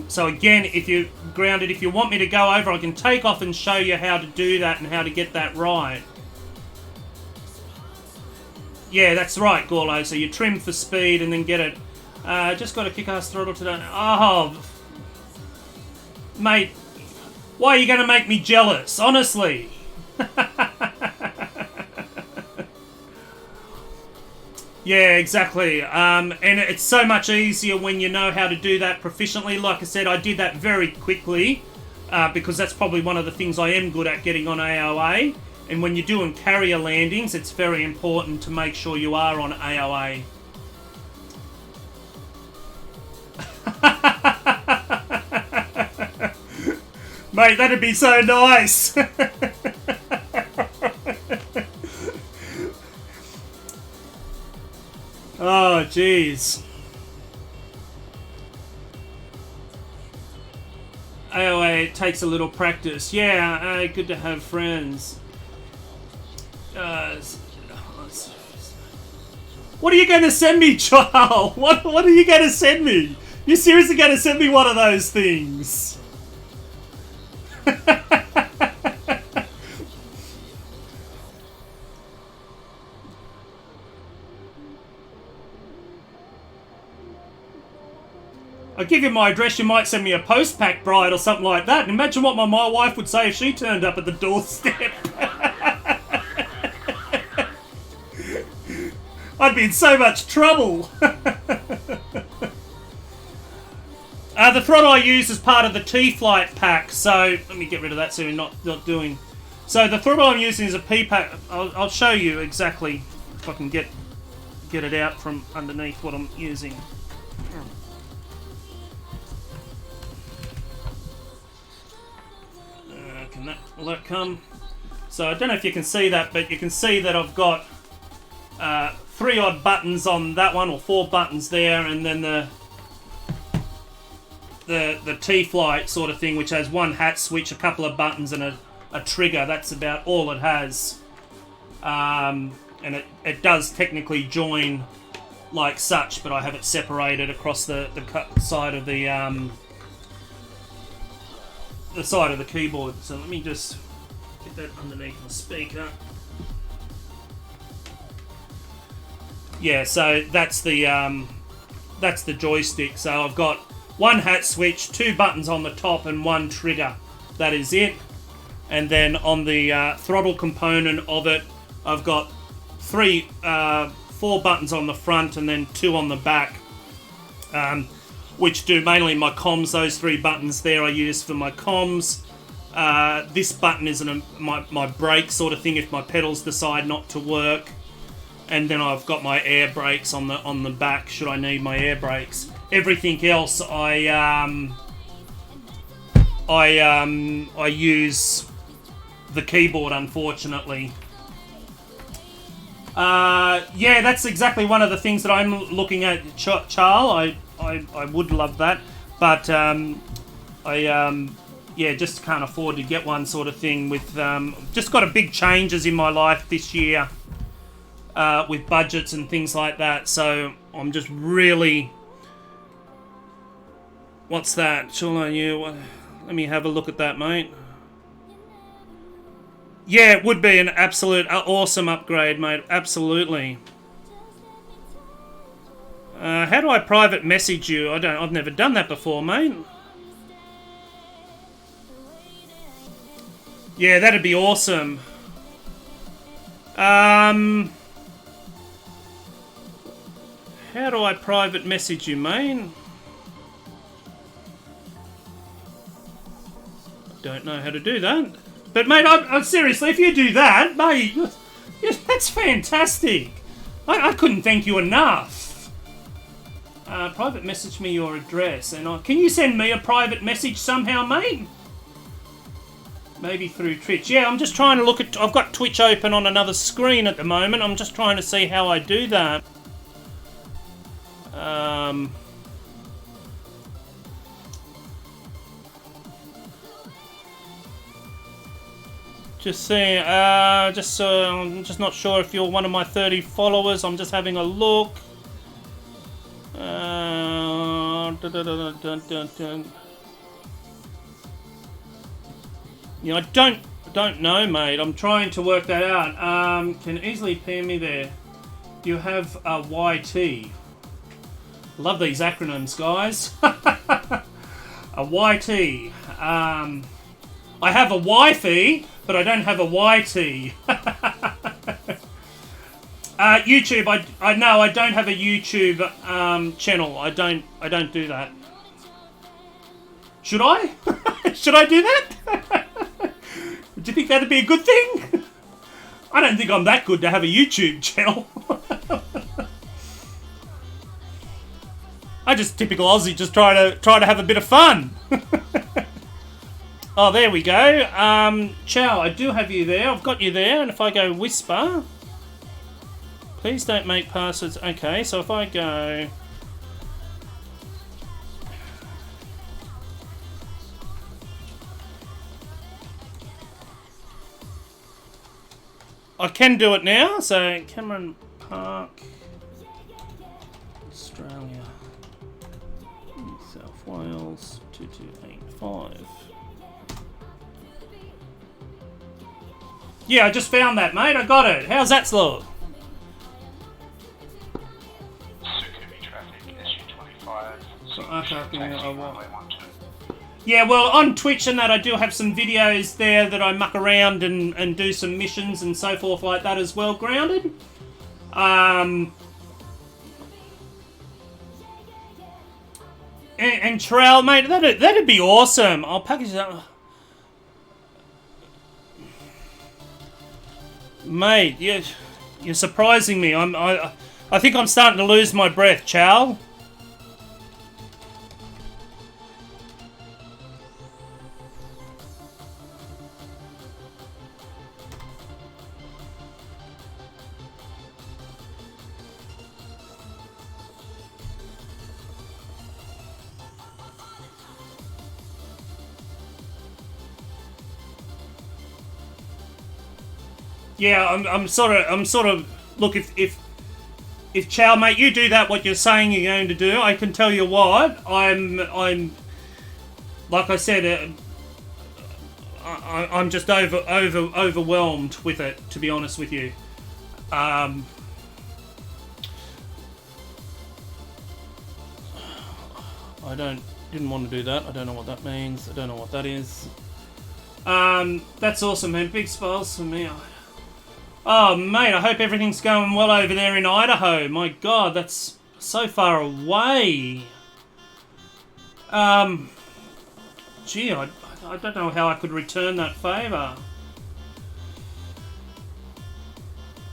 So again, if you're grounded, if you want me to go over, I can take off and show you how to do that and how to get that right. Yeah, that's right, Gorlo. So you trim for speed and then get it. Just got a kick-ass throttle today. Oh, mate, why are you going to make me jealous? Honestly. Yeah, exactly. And it's so much easier when you know how to do that proficiently. Like I said, I did that very quickly because that's probably one of the things I am good at, getting on AOA. And when you're doing carrier landings, it's very important to make sure you are on AOA. Mate, that'd be so nice. Oh, jeez. AOA, it takes a little practice. Yeah, good to have friends. What are you going to send me, Charles? What are you going to send me? You seriously going to send me one of those things? I give you my address, you might send me a post-pack bride or something like that. And imagine what my wife would say if she turned up at the doorstep. I'd be in so much trouble. The throttle I use is part of the T-Flight pack, so let me get rid of that so we're not doing. So the throttle I'm using is a P-pack. I'll show you exactly if I can get it out from underneath what I'm using. Will that come? So I don't know if you can see that, but you can see that I've got 3 odd buttons on that one, or 4 buttons there, and then the T-Flight sort of thing, which has 1 hat switch, a couple of buttons, and a trigger. That's about all it has. And it does technically join like such, but I have it separated across the side of the side of the keyboard. So let me just get that underneath the speaker. Yeah, so that's the joystick. So I've got 1 hat switch, 2 buttons on the top, and 1 trigger. That is it. And then on the throttle component of it, I've got 4 buttons on the front and then 2 on the back, which do mainly my comms. Those 3 buttons there I use for my comms. This button is my brake sort of thing if my pedals decide not to work. And then I've got my air brakes on the back should I need my air brakes. Everything else I use the keyboard, unfortunately. Yeah, that's exactly one of the things that I'm looking at, Charles. I would love that, but yeah, just can't afford to get one sort of thing. With just got a big changes in my life this year with budgets and things like that. So I'm just really. What's that? Shall I you? Let me have a look at that, mate. Yeah, it would be an absolute awesome upgrade, mate. Absolutely. How do I private message you? I've never done that before, mate. Yeah, that'd be awesome. How do I private message you, mate? I don't know how to do that. But mate, I seriously, if you do that, mate, that's fantastic. I couldn't thank you enough. Private message me your address, and can you send me a private message somehow, mate? Maybe through Twitch. Yeah, I'm just trying to look at. I've got Twitch open on another screen at the moment. I'm just trying to see how I do that. Just saying, I'm just not sure if you're one of my 30 followers. I'm just having a look. Yeah, I don't know, mate. I'm trying to work that out. Can easily pair me there. You have a YT. Love these acronyms, guys. A YT. I have a Wi-Fi, but I don't have a YT. YouTube. I know I don't have a YouTube channel. I don't do that. Should I? Should I do that? Do you think that'd be a good thing? I don't think I'm that good to have a YouTube channel. I just typical Aussie, just try to have a bit of fun. Oh, there we go. Chow, I do have you there. I've got you there, and if I go whisper, please don't make passwords. Okay, so if I go. I can do it now, so Cameron Park, Australia, New South Wales, 2285. Yeah, I just found that, mate. I got it. How's that slow? Sukubi traffic, SU25. Yeah, well, on Twitch and that, I do have some videos there that I muck around and do some missions and so forth like that as well, Grounded. And Terrell, mate, that'd be awesome. I'll package that. Mate, you're surprising me. I think I'm starting to lose my breath, Chow. Yeah, I'm sort of. Look, if Chow, mate, you do that, what you're saying you're going to do, I can tell you what, I'm like I said, I'm just overwhelmed with it, to be honest with you. I didn't want to do that. I don't know what that means. I don't know what that is. That's awesome, man. Big smiles for me. Oh, mate, I hope everything's going well over there in Idaho. My God, that's so far away. Gee, I don't know how I could return that favour.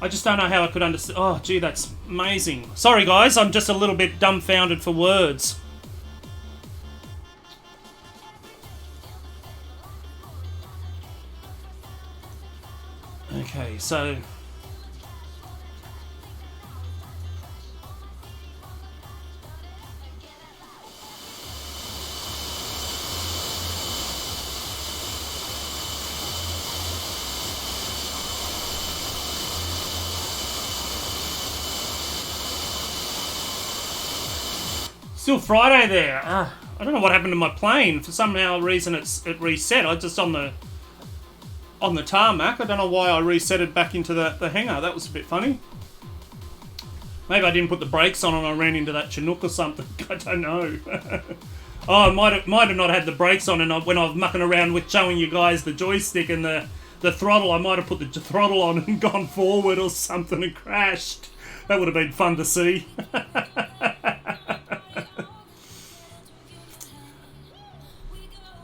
I just don't know how I could understand. Oh, gee, that's amazing. Sorry, guys, I'm just a little bit dumbfounded for words. Okay, so still Friday there. I don't know what happened to my plane. For some reason it reset. I just on the tarmac. I don't know why I reset it back into the hangar. That was a bit funny. Maybe I didn't put the brakes on and I ran into that Chinook or something. I don't know. Oh, I might have not had the brakes on, and when I was mucking around with showing you guys the joystick and the throttle, I might have put the throttle on and gone forward or something and crashed. That would have been fun to see.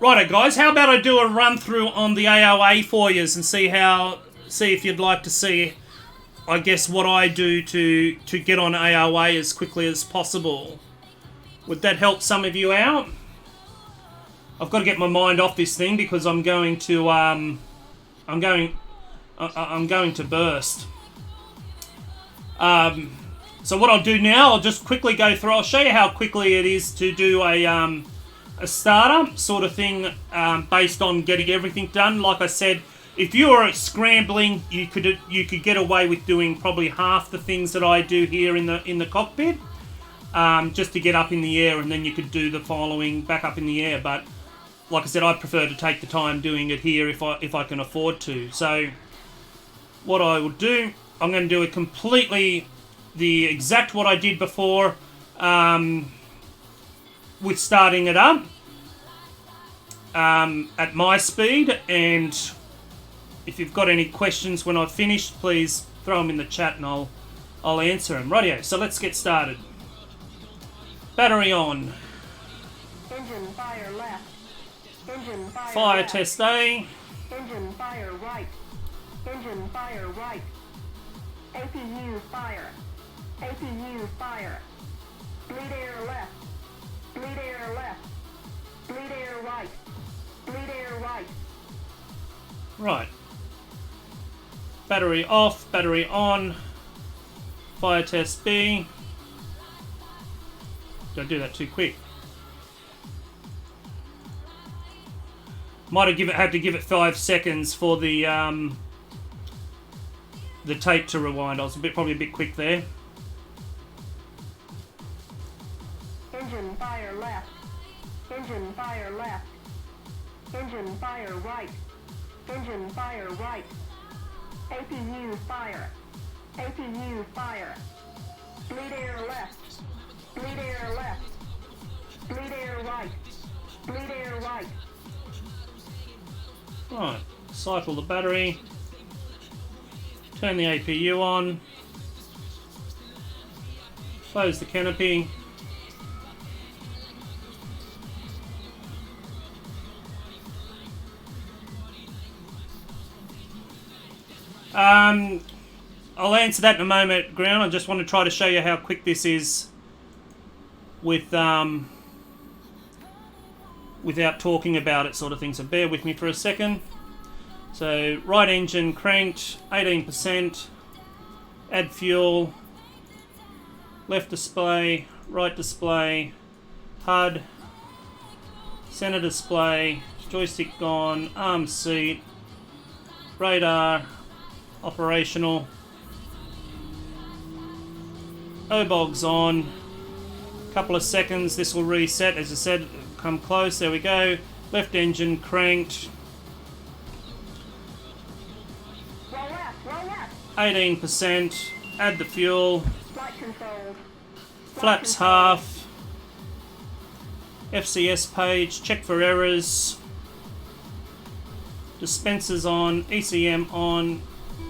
Righto, guys, how about I do a run through on the AOA for you and see if you'd like to see, I guess, what I do to get on AOA as quickly as possible. Would that help some of you out? I've got to get my mind off this thing because I'm going to burst. So what I'll do now, I'll just quickly go through. I'll show you how quickly it is to do a starter sort of thing, based on getting everything done. Like I said, if you were scrambling, you could get away with doing probably half the things that I do here in the cockpit. just to get up in the air, and then you could do the following back up in the air. But like I said, I prefer to take the time doing it here if I can afford to. So what I will do, I'm going to do it completely the exact what I did before with starting it up at my speed. And if you've got any questions when I've finished, please throw them in the chat and I'll answer them. Rightio, so let's get started. Battery on. Engine fire left. Engine fire Fire left. test A. Engine fire right. Engine fire right. APU fire. APU fire. Bleed air left. Bleed air left. Bleed air right. Bleed air right. Right. Battery off, battery on. Fire test B. Don't do that too quick. Might have had to give it 5 seconds for the tape to rewind. I was probably a bit quick there. Engine fire left. Engine fire left. Engine fire right. Engine fire right. APU fire. APU fire. Bleed air left. Bleed air left. Bleed air right. Bleed air right. Right. Cycle the battery. Turn the APU on. Close the canopy. I'll answer that in a moment, Ground. I just want to try to show you how quick this is without talking about it, sort of thing. So bear with me for a second. So right engine cranked, 18%. Add fuel. Left display, right display, HUD, center display, joystick gone, arm seat, radar, operational, OBOG's on. Couple of seconds, this will reset. As I said, come close, there we go. Left engine cranked, Roll left. Roll left. 18%. Add the fuel. Flight controls. Flaps half. FCS page. Check for errors. Dispensers on. ECM on.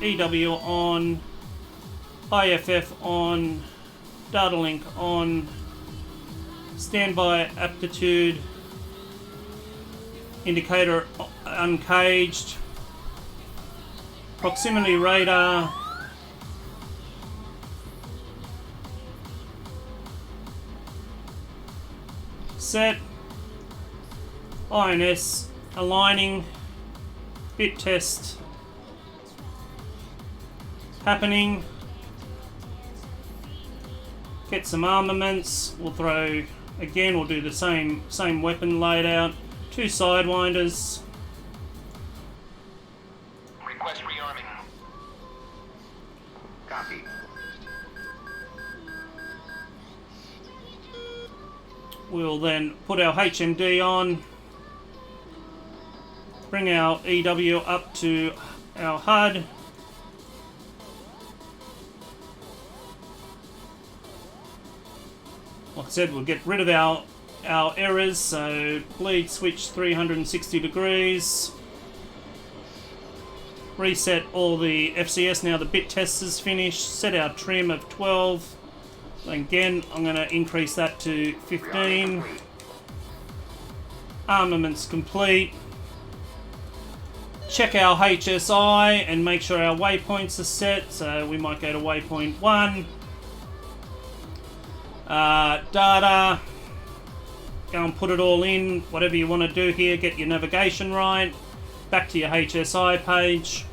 EW on. IFF on. Data link on. Standby aptitude. Indicator uncaged. Proximity radar. Set. INS aligning. Bit test happening. Get some armaments. We'll throw again. We'll do the same weapon laid out. 2 sidewinders. Request rearming. Copy. We'll then put our HMD on. Bring our EW up to our HUD. Like I said, we'll get rid of our errors. So bleed switch 360 degrees. Reset all the FCS. Now the bit test is finished. Set our trim of 12. Again, I'm going to increase that to 15. Armaments complete. Check our HSI and make sure our waypoints are set. So we might go to waypoint 1. Data. Go and put it all in. Whatever you want to do here. Get your navigation right. Back to your HSI page.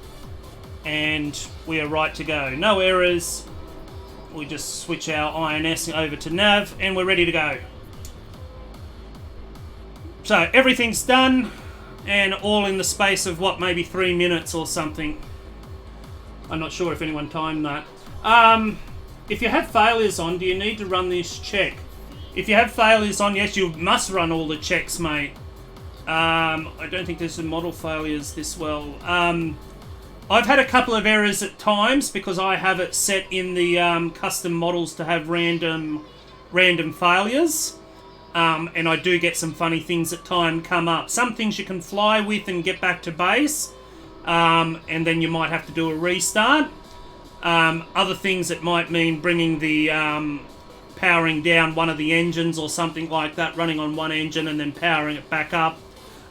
And we are right to go. No errors. We just switch our INS over to nav and we're ready to go. So everything's done and all in the space of what, maybe 3 minutes or something. I'm not sure if anyone timed that. if you have failures on, do you need to run this check? If you have failures on, yes, you must run all the checks, mate. I don't think there's some model failures this well. I've had a couple of errors at times because I have it set in the custom models to have random failures. And I do get some funny things at time come up. Some things you can fly with and get back to base. And then you might have to do a restart. Other things that might mean bringing the powering down one of the engines or something like that, running on one engine and then powering it back up.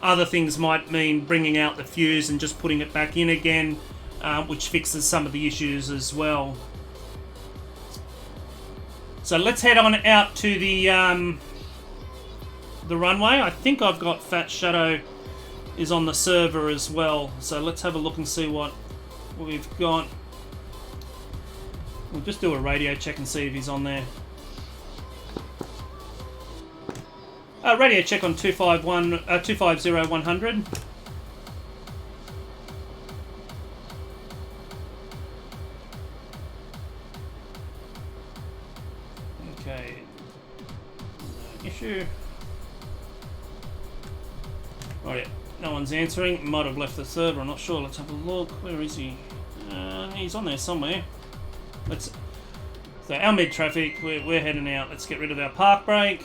Other things might mean bringing out the fuse and just putting it back in again, which fixes some of the issues as well. So let's head on out to the runway. I think I've got Fat Shadow is on the server as well. So let's have a look and see what we've got. We'll just do a radio check and see if he's on there. Radio check on 250-100. Okay. No issue. Oh yeah, no one's answering. Might have left the server, I'm not sure. Let's have a look. Where is he? He's on there somewhere. So our mid traffic, we're heading out. Let's get rid of our park brake.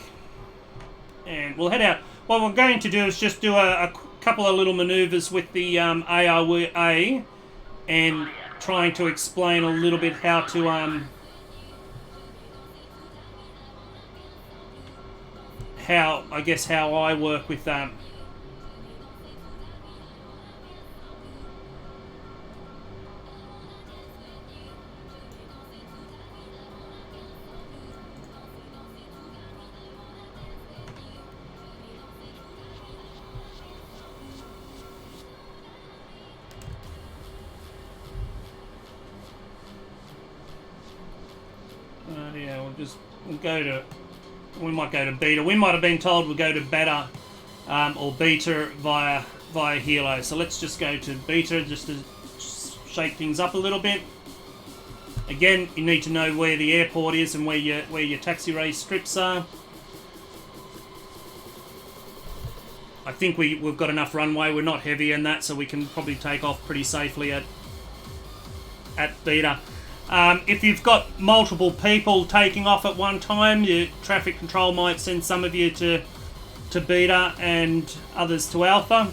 And we'll head out. What we're going to do is just do a couple of little maneuvers with the ARA and trying to explain a little bit how to how I work with that. Yeah, we might go to beta. We might have been told we'll go to beta or beta via Hilo. So let's just go to beta just to shake things up a little bit. Again, you need to know where the airport is and where your taxi race strips are. I think we've got enough runway. We're not heavy in that, so we can probably take off pretty safely at beta. If you've got multiple people taking off at one time, your traffic control might send some of you to beta and others to alpha.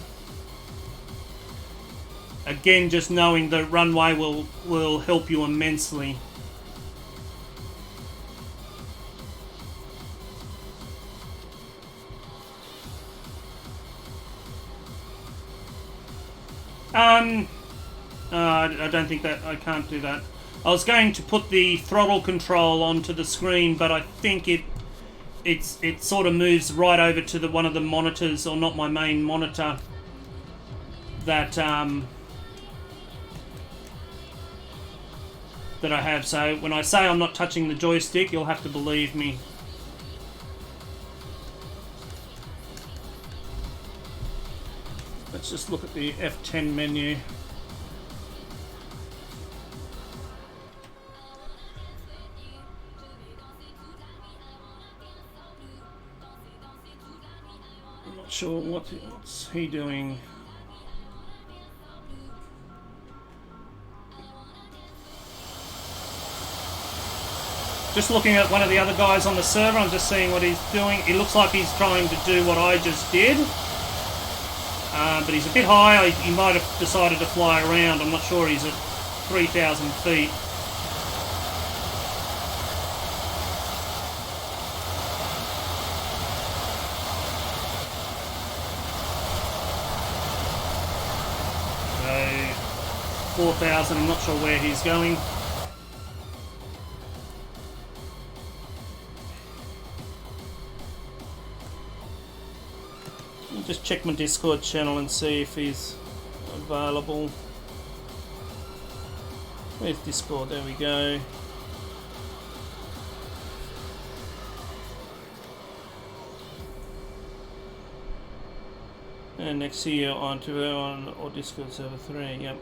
Again, just knowing the runway will help you immensely. I don't think that I can't do that. I was going to put the throttle control onto the screen, but I think it sort of moves right over to one of the monitors, or not my main monitor, that I have. So when I say I'm not touching the joystick, you'll have to believe me. Let's just look at the F10 menu. Sure, what's he doing? Just looking at one of the other guys on the server, I'm just seeing what he's doing. It looks like he's trying to do what I just did. But he's a bit high. He might have decided to fly around. I'm not sure. He's at 3,000 feet. So 4,000. I'm not sure where he's going. Just check my Discord channel and see if he's available. Where's Discord? There we go. And next here on Discord server 3, yep.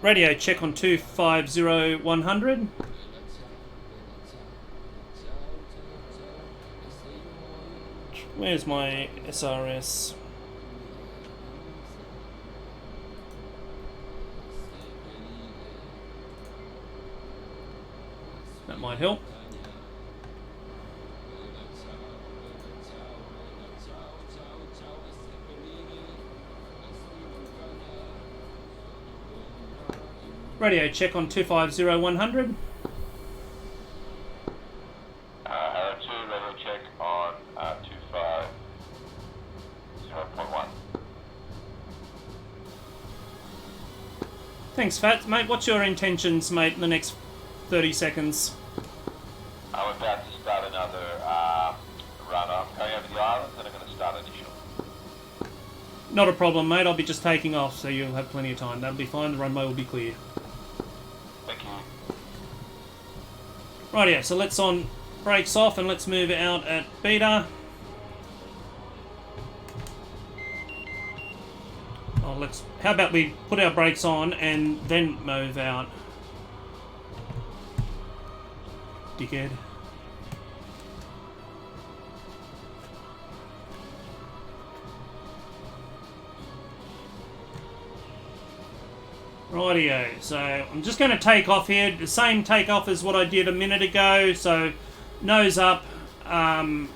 Radio check on 250-100. Where's my SRS? That might help. Radio check on 250-100. Arrow 2, radio check on 250.1. Thanks, Fats. Mate, what's your intentions, mate, in the next 30 seconds? I'm about to start another run. I'm going over the islands and I'm going to start initial. Not a problem, mate. I'll be just taking off, so you'll have plenty of time. That'll be fine. The runway will be clear. Thank you. Rightio, so let's on brakes off and let's move out at beta. Oh, how about we put our brakes on and then move out? Dickhead. Rightio, so I'm just going to take off here, the same takeoff as what I did a minute ago, so nose up, 10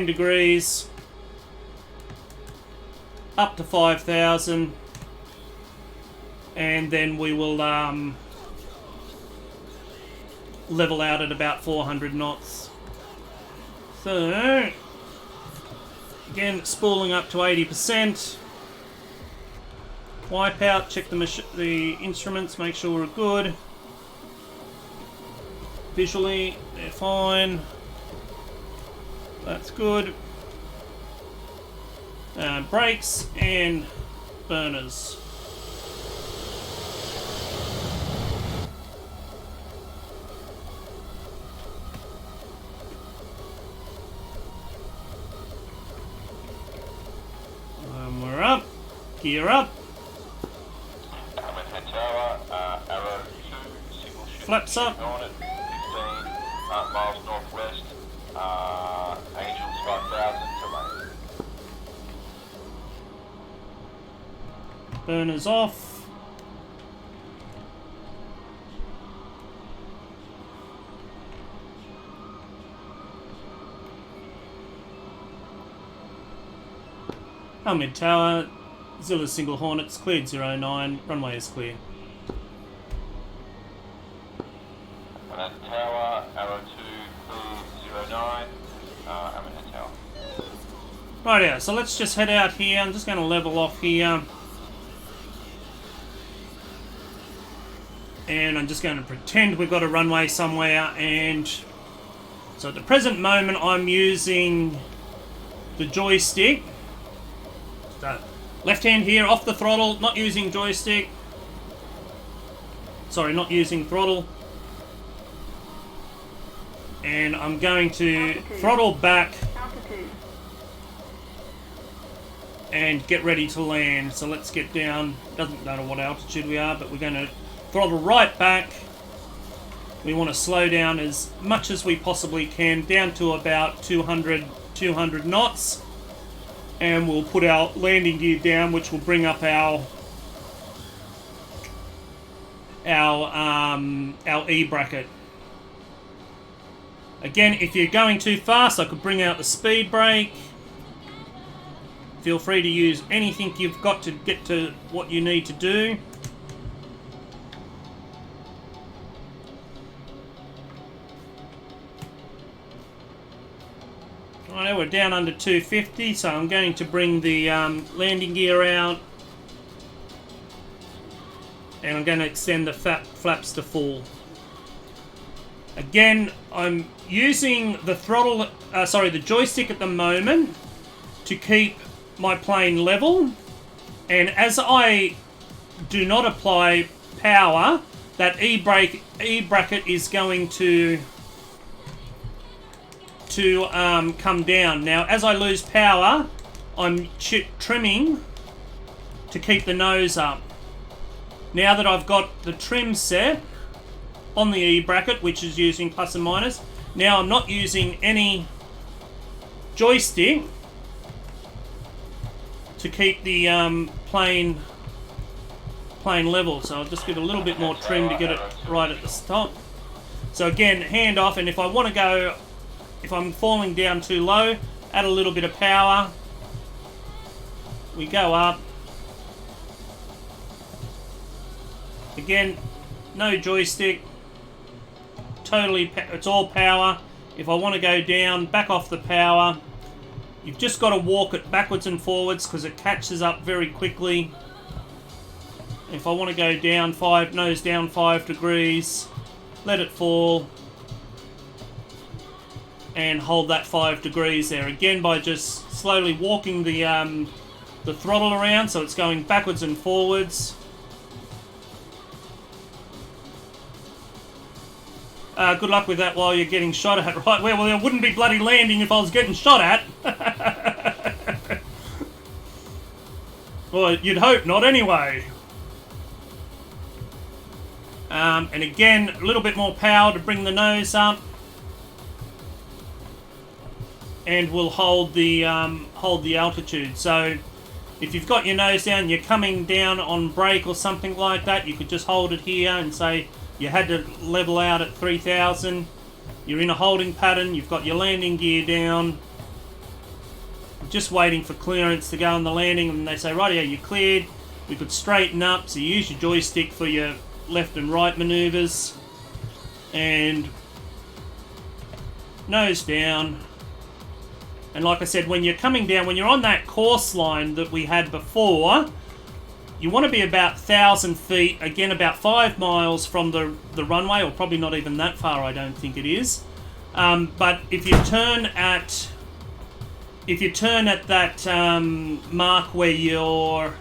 degrees, up to 5,000, and then we will level out at about 400 knots. So, again, spooling up to 80%. Wipe out, check the instruments, make sure we're good. Visually, they're fine. That's good. Brakes and burners. We're up. Gear up. Arrow 2, single ship. Flaps up. On at 15 miles northwest. Angels 5,000 terrain. Burners off. Mid tower. Zilla single Hornets cleared 09. Runway is clear. And then tower, arrow 2, clear 09. I'm in the tower. Rightio, so let's just head out here. I'm just going to level off here. And I'm just going to pretend we've got a runway somewhere. And so at the present moment, I'm using the joystick. So left hand here off the throttle, not using joystick. Sorry, not using throttle. And I'm going to throttle back and get ready to land. So let's get down. Doesn't matter what altitude we are, but we're going to throttle right back. We want to slow down as much as we possibly can, down to about 200 knots. And we'll put our landing gear down, which will bring up our E bracket. Again, if you're going too fast, I could bring out the speed brake. Feel free to use anything you've got to get to what you need to do. Right, we're down under 250, so I'm going to bring the landing gear out. And I'm going to extend the flaps to full. Again, I'm using the the joystick at the moment to keep my plane level. And as I do not apply power, that E bracket is going to come down. Now, as I lose power, I'm trimming to keep the nose up. Now that I've got the trim set on the E bracket, which is using plus and minus, now I'm not using any joystick to keep the plane level. So I'll just give it a little bit more trim to get it right at the top. So again, hand off, and if I want to go, if I'm falling down too low, add a little bit of power. We go up. Again, no joystick. Totally, it's all power. If I want to go down, back off the power. You've just got to walk it backwards and forwards because it catches up very quickly. If I want to go down nose down 5 degrees, let it fall, and hold that 5 degrees there. Again, by just slowly walking the throttle around so it's going backwards and forwards. Good luck with that while you're getting shot at, right? Well, I wouldn't be bloody landing if I was getting shot at. Well, you'd hope not anyway. And again, a little bit more power to bring the nose up. And we'll hold the altitude. So if you've got your nose down, you're coming down on brake or something like that, you could just hold it here and say you had to level out at 3,000. You're in a holding pattern, you've got your landing gear down, just waiting for clearance to go on the landing, and they say, right, yeah, you're cleared. We could straighten up, so you use your joystick for your left and right maneuvers, and nose down. And like I said, when you're coming down, when you're on that course line that we had before, you want to be about 1,000 feet, again about 5 miles from the runway, or probably not even that far, I don't think it is. But if you turn at that mark where your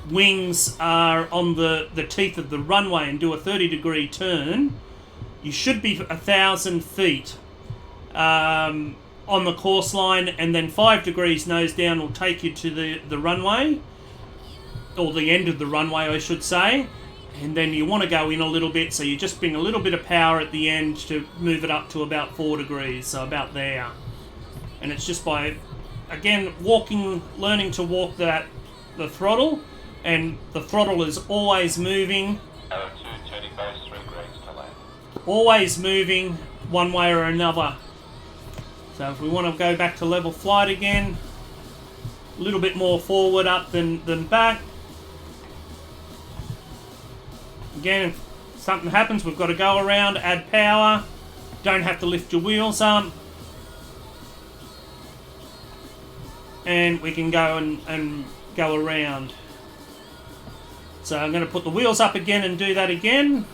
wings are on the teeth of the runway and do a 30-degree turn, you should be 1,000 feet on the course line, and then 5 degrees nose down will take you to the runway, or the end of the runway, I should say. And then you want to go in a little bit, so you just bring a little bit of power at the end to move it up to about 4 degrees, so about there. And it's just by, again, learning to walk the throttle, and the throttle is always moving. Arrow 2, turning base 3 degrees to land. Always moving one way or another. So if we want to go back to level flight again, a little bit more forward up than back. Again, if something happens, we've got to go around, add power. Don't have to lift your wheels up. And we can go and go around. So I'm going to put the wheels up again and do that again.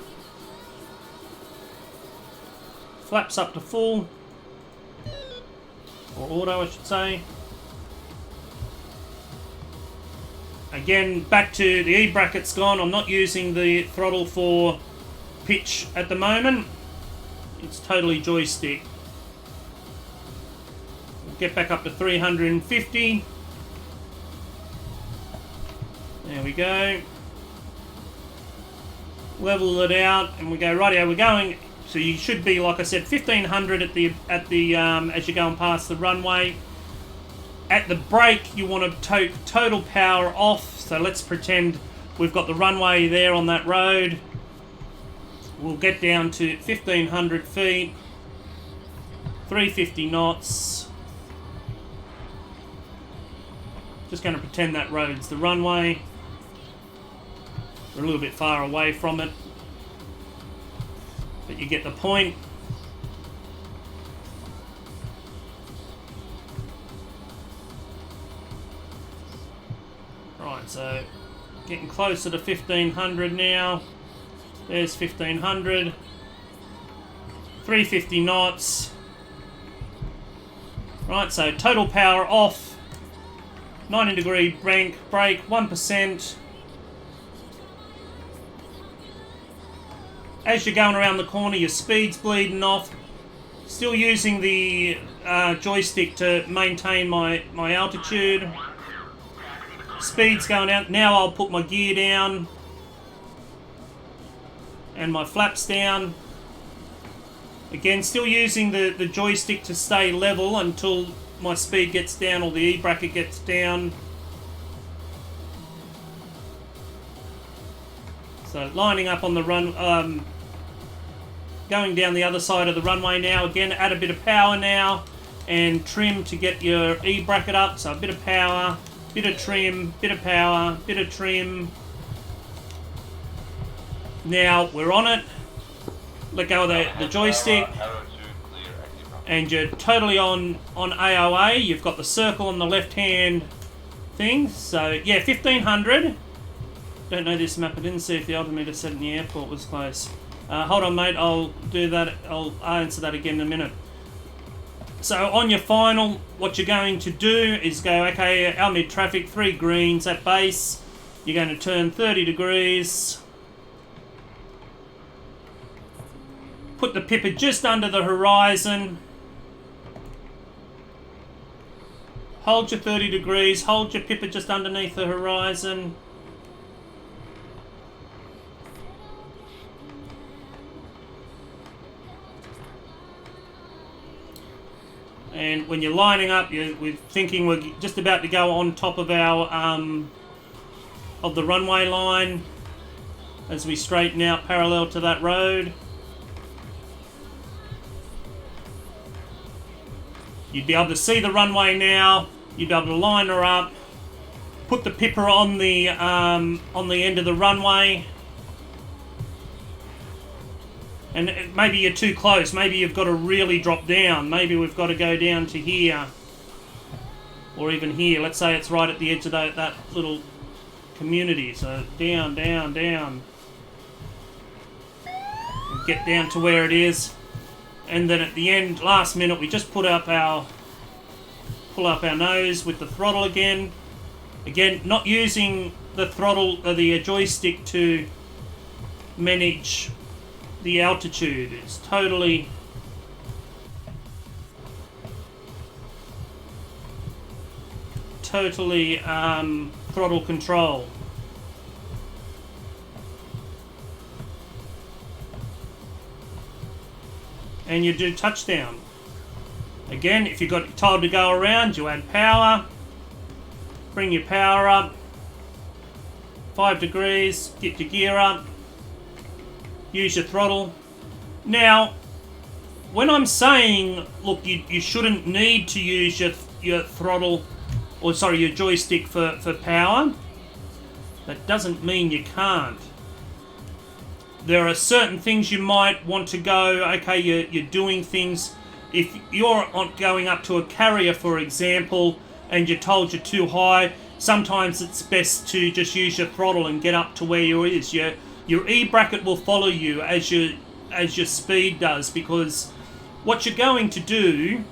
Flaps up to full. Or auto, I should say. Again, back to the E bracket's gone. I'm not using the throttle for pitch at the moment. It's totally joystick. We'll get back up to 350. There we go. Level it out, and we go, rightio, we're going. So you should be, like I said, 1500 at the as you're going past the runway. At the brake, you want to take total power off. So let's pretend we've got the runway there on that road. We'll get down to 1500 feet, 350 knots. Just going to pretend that road's the runway. We're a little bit far away from it, but you get the point. Right, so getting closer to 1500 now. There's 1500. 350 knots. Right, so total power off. 90-degree brake, 1%. As you're going around the corner, your speed's bleeding off. Still using the joystick to maintain my altitude. Speed's going out. Now I'll put my gear down. and my flaps down. Again, still using the joystick to stay level until my speed gets down or the E-bracket gets down. So lining up on the run, going down the other side of the runway now. Again, add a bit of power now and trim to get your E-bracket up. So a bit of power, bit of trim, bit of power, bit of trim. Now we're on it. Let go of the joystick. Arrow 2, clear, active run. And you're totally on AOA. You've got the circle on the left hand thing. So yeah, 1500. Don't know this map. I didn't see if the altimeter set in the airport was close. Hold on, mate. I'll do that. I'll answer that again in a minute. So on your final, what you're going to do is go, okay, our mid traffic, 3 greens at base. You're going to turn 30 degrees. Put the pipper just under the horizon. Hold your 30 degrees. Hold your pipper just underneath the horizon. And when you're lining up, we're thinking we're just about to go on top of our of the runway line as we straighten out parallel to that road. You'd be able to see the runway now. You'd be able to line her up. Put the pipper on the end of the runway. And maybe you're too close. Maybe you've got to really drop down. Maybe we've got to go down to here. Or even here. Let's say it's right at the edge of that little community. So down, down, down. Get down to where it is. And then at the end, last minute, we just pull up our nose with the throttle again. Again, not using the throttle or the joystick to manage the altitude. It's totally throttle control. And you do touchdown. Again, if you've got told to go around, you add power. Bring your power up. 5 degrees, get your gear up. Use your throttle. Now, when I'm saying, look, you shouldn't need to use your throttle, or sorry, your joystick for power, that doesn't mean you can't. There are certain things you might want to go, okay, you're doing things. If you're going up to a carrier, for example, and you're told you're too high, sometimes it's best to just use your throttle and get up to where you is. Your E-bracket will follow you as your speed does, because what you're going to do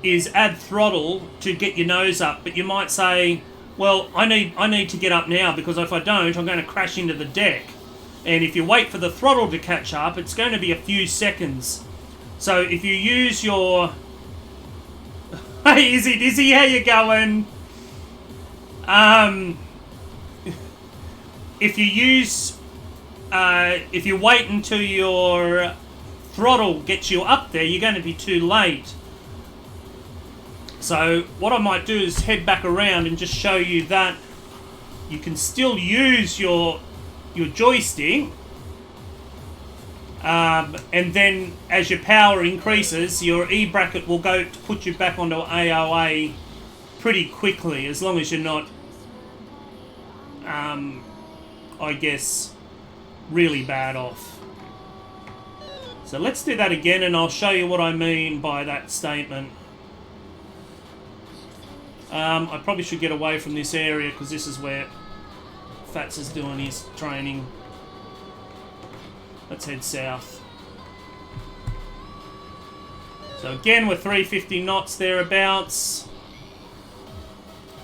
is add throttle to get your nose up, but you might say, well, I need to get up now, because if I don't, I'm going to crash into the deck. And if you wait for the throttle to catch up, it's going to be a few seconds. So if you use your... Hey, Izzy, how you going? If you use... if you wait until your throttle gets you up there, you're going to be too late. So what I might do is head back around and just show you that you can still use your joystick, and then as your power increases, your E-bracket will go to put you back onto AOA pretty quickly, as long as you're not, I guess, really bad off. So let's do that again, and I'll show you what I mean by that statement. I probably should get away from this area, because this is where Fats is doing his training. Let's head south. So again, we're 350 knots thereabouts.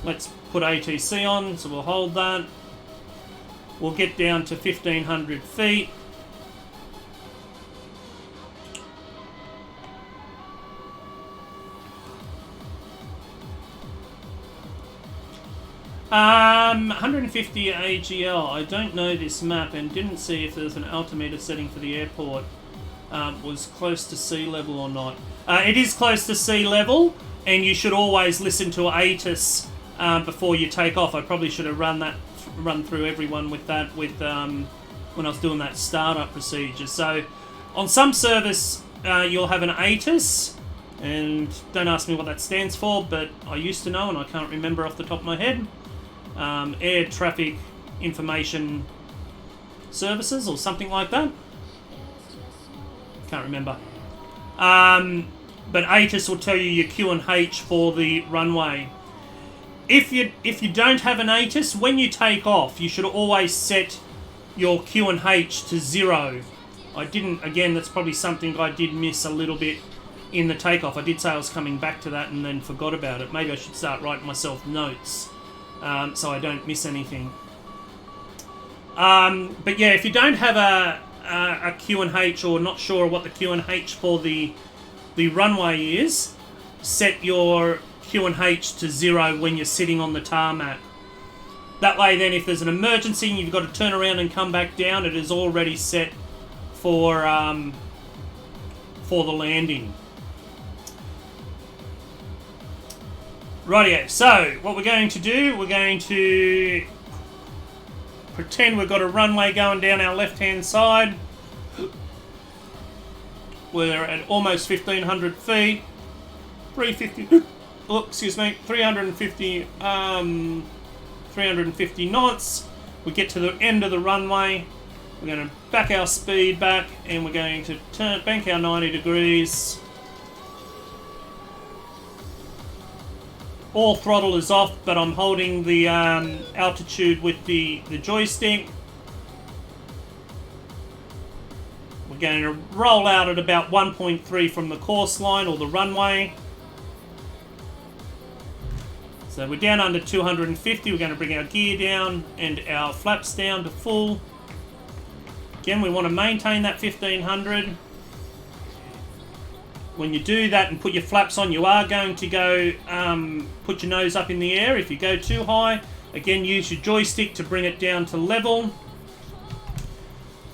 Let's put ATC on, so we'll hold that. We'll get down to 1500 feet. 150 AGL. I don't know this map and didn't see if there's an altimeter setting for the airport. Was close to sea level or not. It is close to sea level, and you should always listen to ATIS before you take off. I probably should have run through everyone with that when I was doing that startup procedure. So on some service you'll have an ATIS, and don't ask me what that stands for, but I used to know and I can't remember off the top of my head. Air Traffic Information Services or something like that. Can't remember. But ATIS will tell you your Q and H for the runway. If you don't have an ATIS, when you take off, you should always set your Q and H to 0. Again, that's probably something I did miss a little bit in the takeoff. I did say I was coming back to that and then forgot about it. Maybe I should start writing myself notes so I don't miss anything. But yeah, if you don't have a Q and H or not sure what the Q and H for the runway is, set your Q and H to 0 when you're sitting on the tarmac. That way then if there's an emergency and you've got to turn around and come back down, it is already set for the landing. Rightio, so what we're going to do, we're going to pretend we've got a runway going down our left hand side. We're at almost 1,500 feet. 350, oh, excuse me, 350 knots. We get to the end of the runway. We're going to back our speed back and we're going to bank our 90 degrees. All throttle is off, but I'm holding the altitude with the joystick. We're going to roll out at about 1.3 from the course line or the runway. So we're down under 250. We're going to bring our gear down and our flaps down to full. Again, we want to maintain that 1500. When you do that and put your flaps on, you are going to go put your nose up in the air. If you go too high, again, use your joystick to bring it down to level.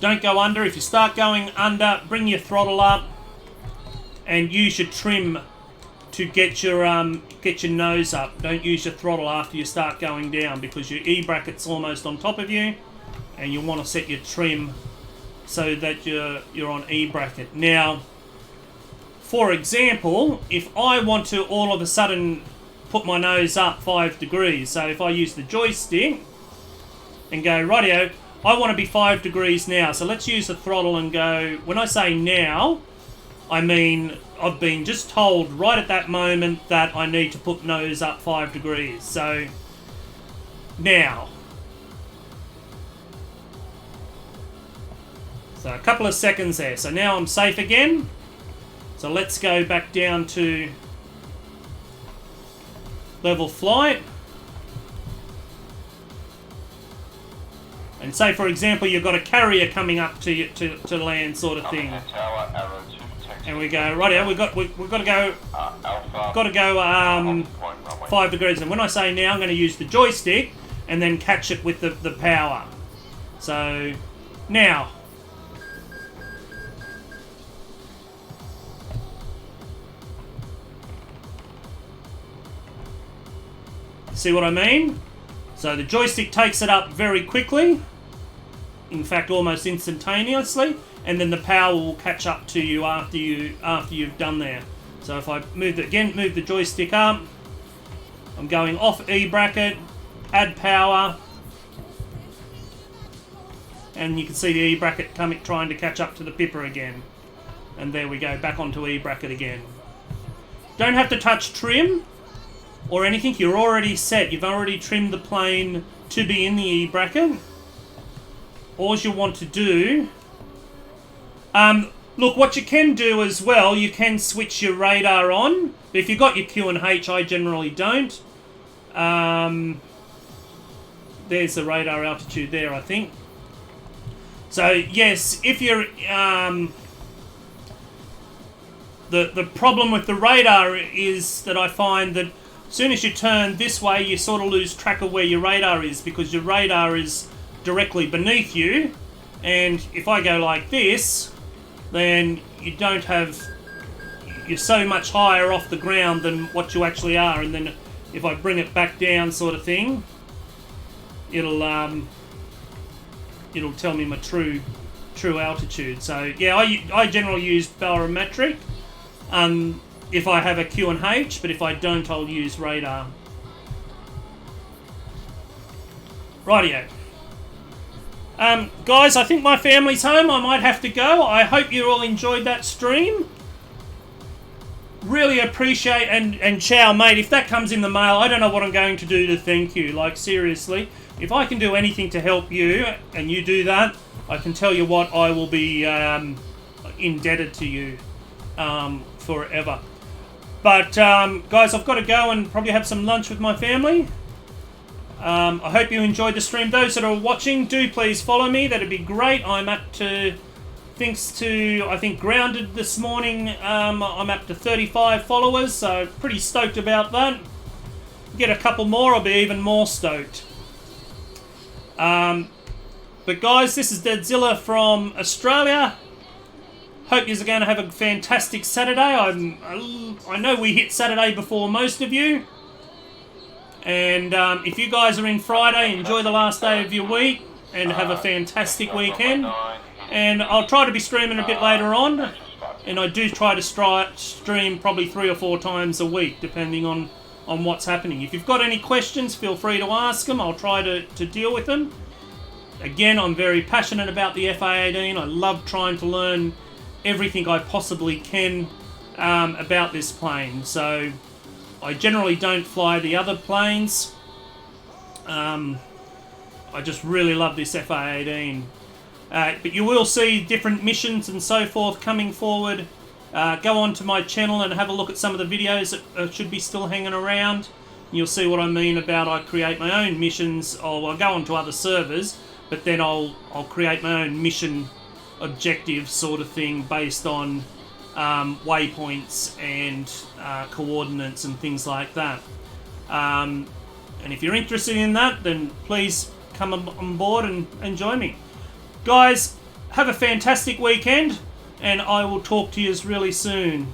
Don't go under. If you start going under, bring your throttle up and use your trim to get your nose up. Don't use your throttle after you start going down because your E-bracket's almost on top of you and you want to set your trim so that you're on E-bracket. Now, for example, if I want to all of a sudden put my nose up 5 degrees, so if I use the joystick and go, rightio, I want to be 5 degrees now. So let's use the throttle and go, when I say now, I mean I've been just told right at that moment that I need to put nose up 5 degrees. So now. So a couple of seconds there. So now I'm safe again. So let's go back down to level flight. And say, for example, you've got a carrier coming up to you to land, sort of thing. Tower, arrow 2, And we go, rightio, we've got to go, Alpha, 5 degrees. And when I say now, I'm going to use the joystick and then catch it with the power. So now. See what I mean? So the joystick takes it up very quickly, in fact almost instantaneously, and then the power will catch up to you after you've done there. So if I move the joystick up, I'm going off E bracket, add power, and you can see the E bracket trying to catch up to the pipper again. And there we go, back onto E bracket again. Don't have to touch trim or anything, you're already set. You've already trimmed the plane to be in the E bracket. All you want to do... look, what you can do as well, you can switch your radar on. But if you've got your Q and H, I generally don't. There's the radar altitude there, I think. So, yes, if you're... the problem with the radar is that I find that As soon as you turn this way, you sort of lose track of where your radar is, because your radar is directly beneath you. And if I go like this, then you don't have... You're so much higher off the ground than what you actually are. And then if I bring it back down, sort of thing, it'll tell me my true altitude. So yeah, I generally use barometric if I have a Q and H, but if I don't, I'll use radar. Rightio. Guys, I think my family's home. I might have to go. I hope you all enjoyed that stream. Really appreciate, and Chow, mate, if that comes in the mail, I don't know what I'm going to do to thank you. Like, seriously, if I can do anything to help you, and you do that, I can tell you what, I will be indebted to you forever. But, guys, I've got to go and probably have some lunch with my family. I hope you enjoyed the stream. Those that are watching, do please follow me. That'd be great. I'm up to... Thanks to, I think, Grounded this morning, I'm up to 35 followers, so pretty stoked about that. Get a couple more, I'll be even more stoked. But guys, this is Deadzilla from Australia. Hope you're going to have a fantastic Saturday. I know we hit Saturday before most of you. And if you guys are in Friday, enjoy the last day of your week and have a fantastic weekend. And I'll try to be streaming a bit later on, and I do try to stream probably 3 or 4 times a week, depending on what's happening. If you've got any questions, feel free to ask them. I'll try to deal with them. Again, I'm very passionate about the f-18. I love trying to learn everything I possibly can about this plane. So I generally don't fly the other planes. I just really love this f-18. But you will see different missions and so forth coming forward. Go on to my channel and have a look at some of the videos that should be still hanging around. You'll see what I mean about I create my own missions, or I'll go on to other servers, but then I'll create my own mission objective sort of thing based on waypoints and coordinates and things like that. And if you're interested in that, then please come on board and join me. Guys, have a fantastic weekend, and I will talk to you really soon.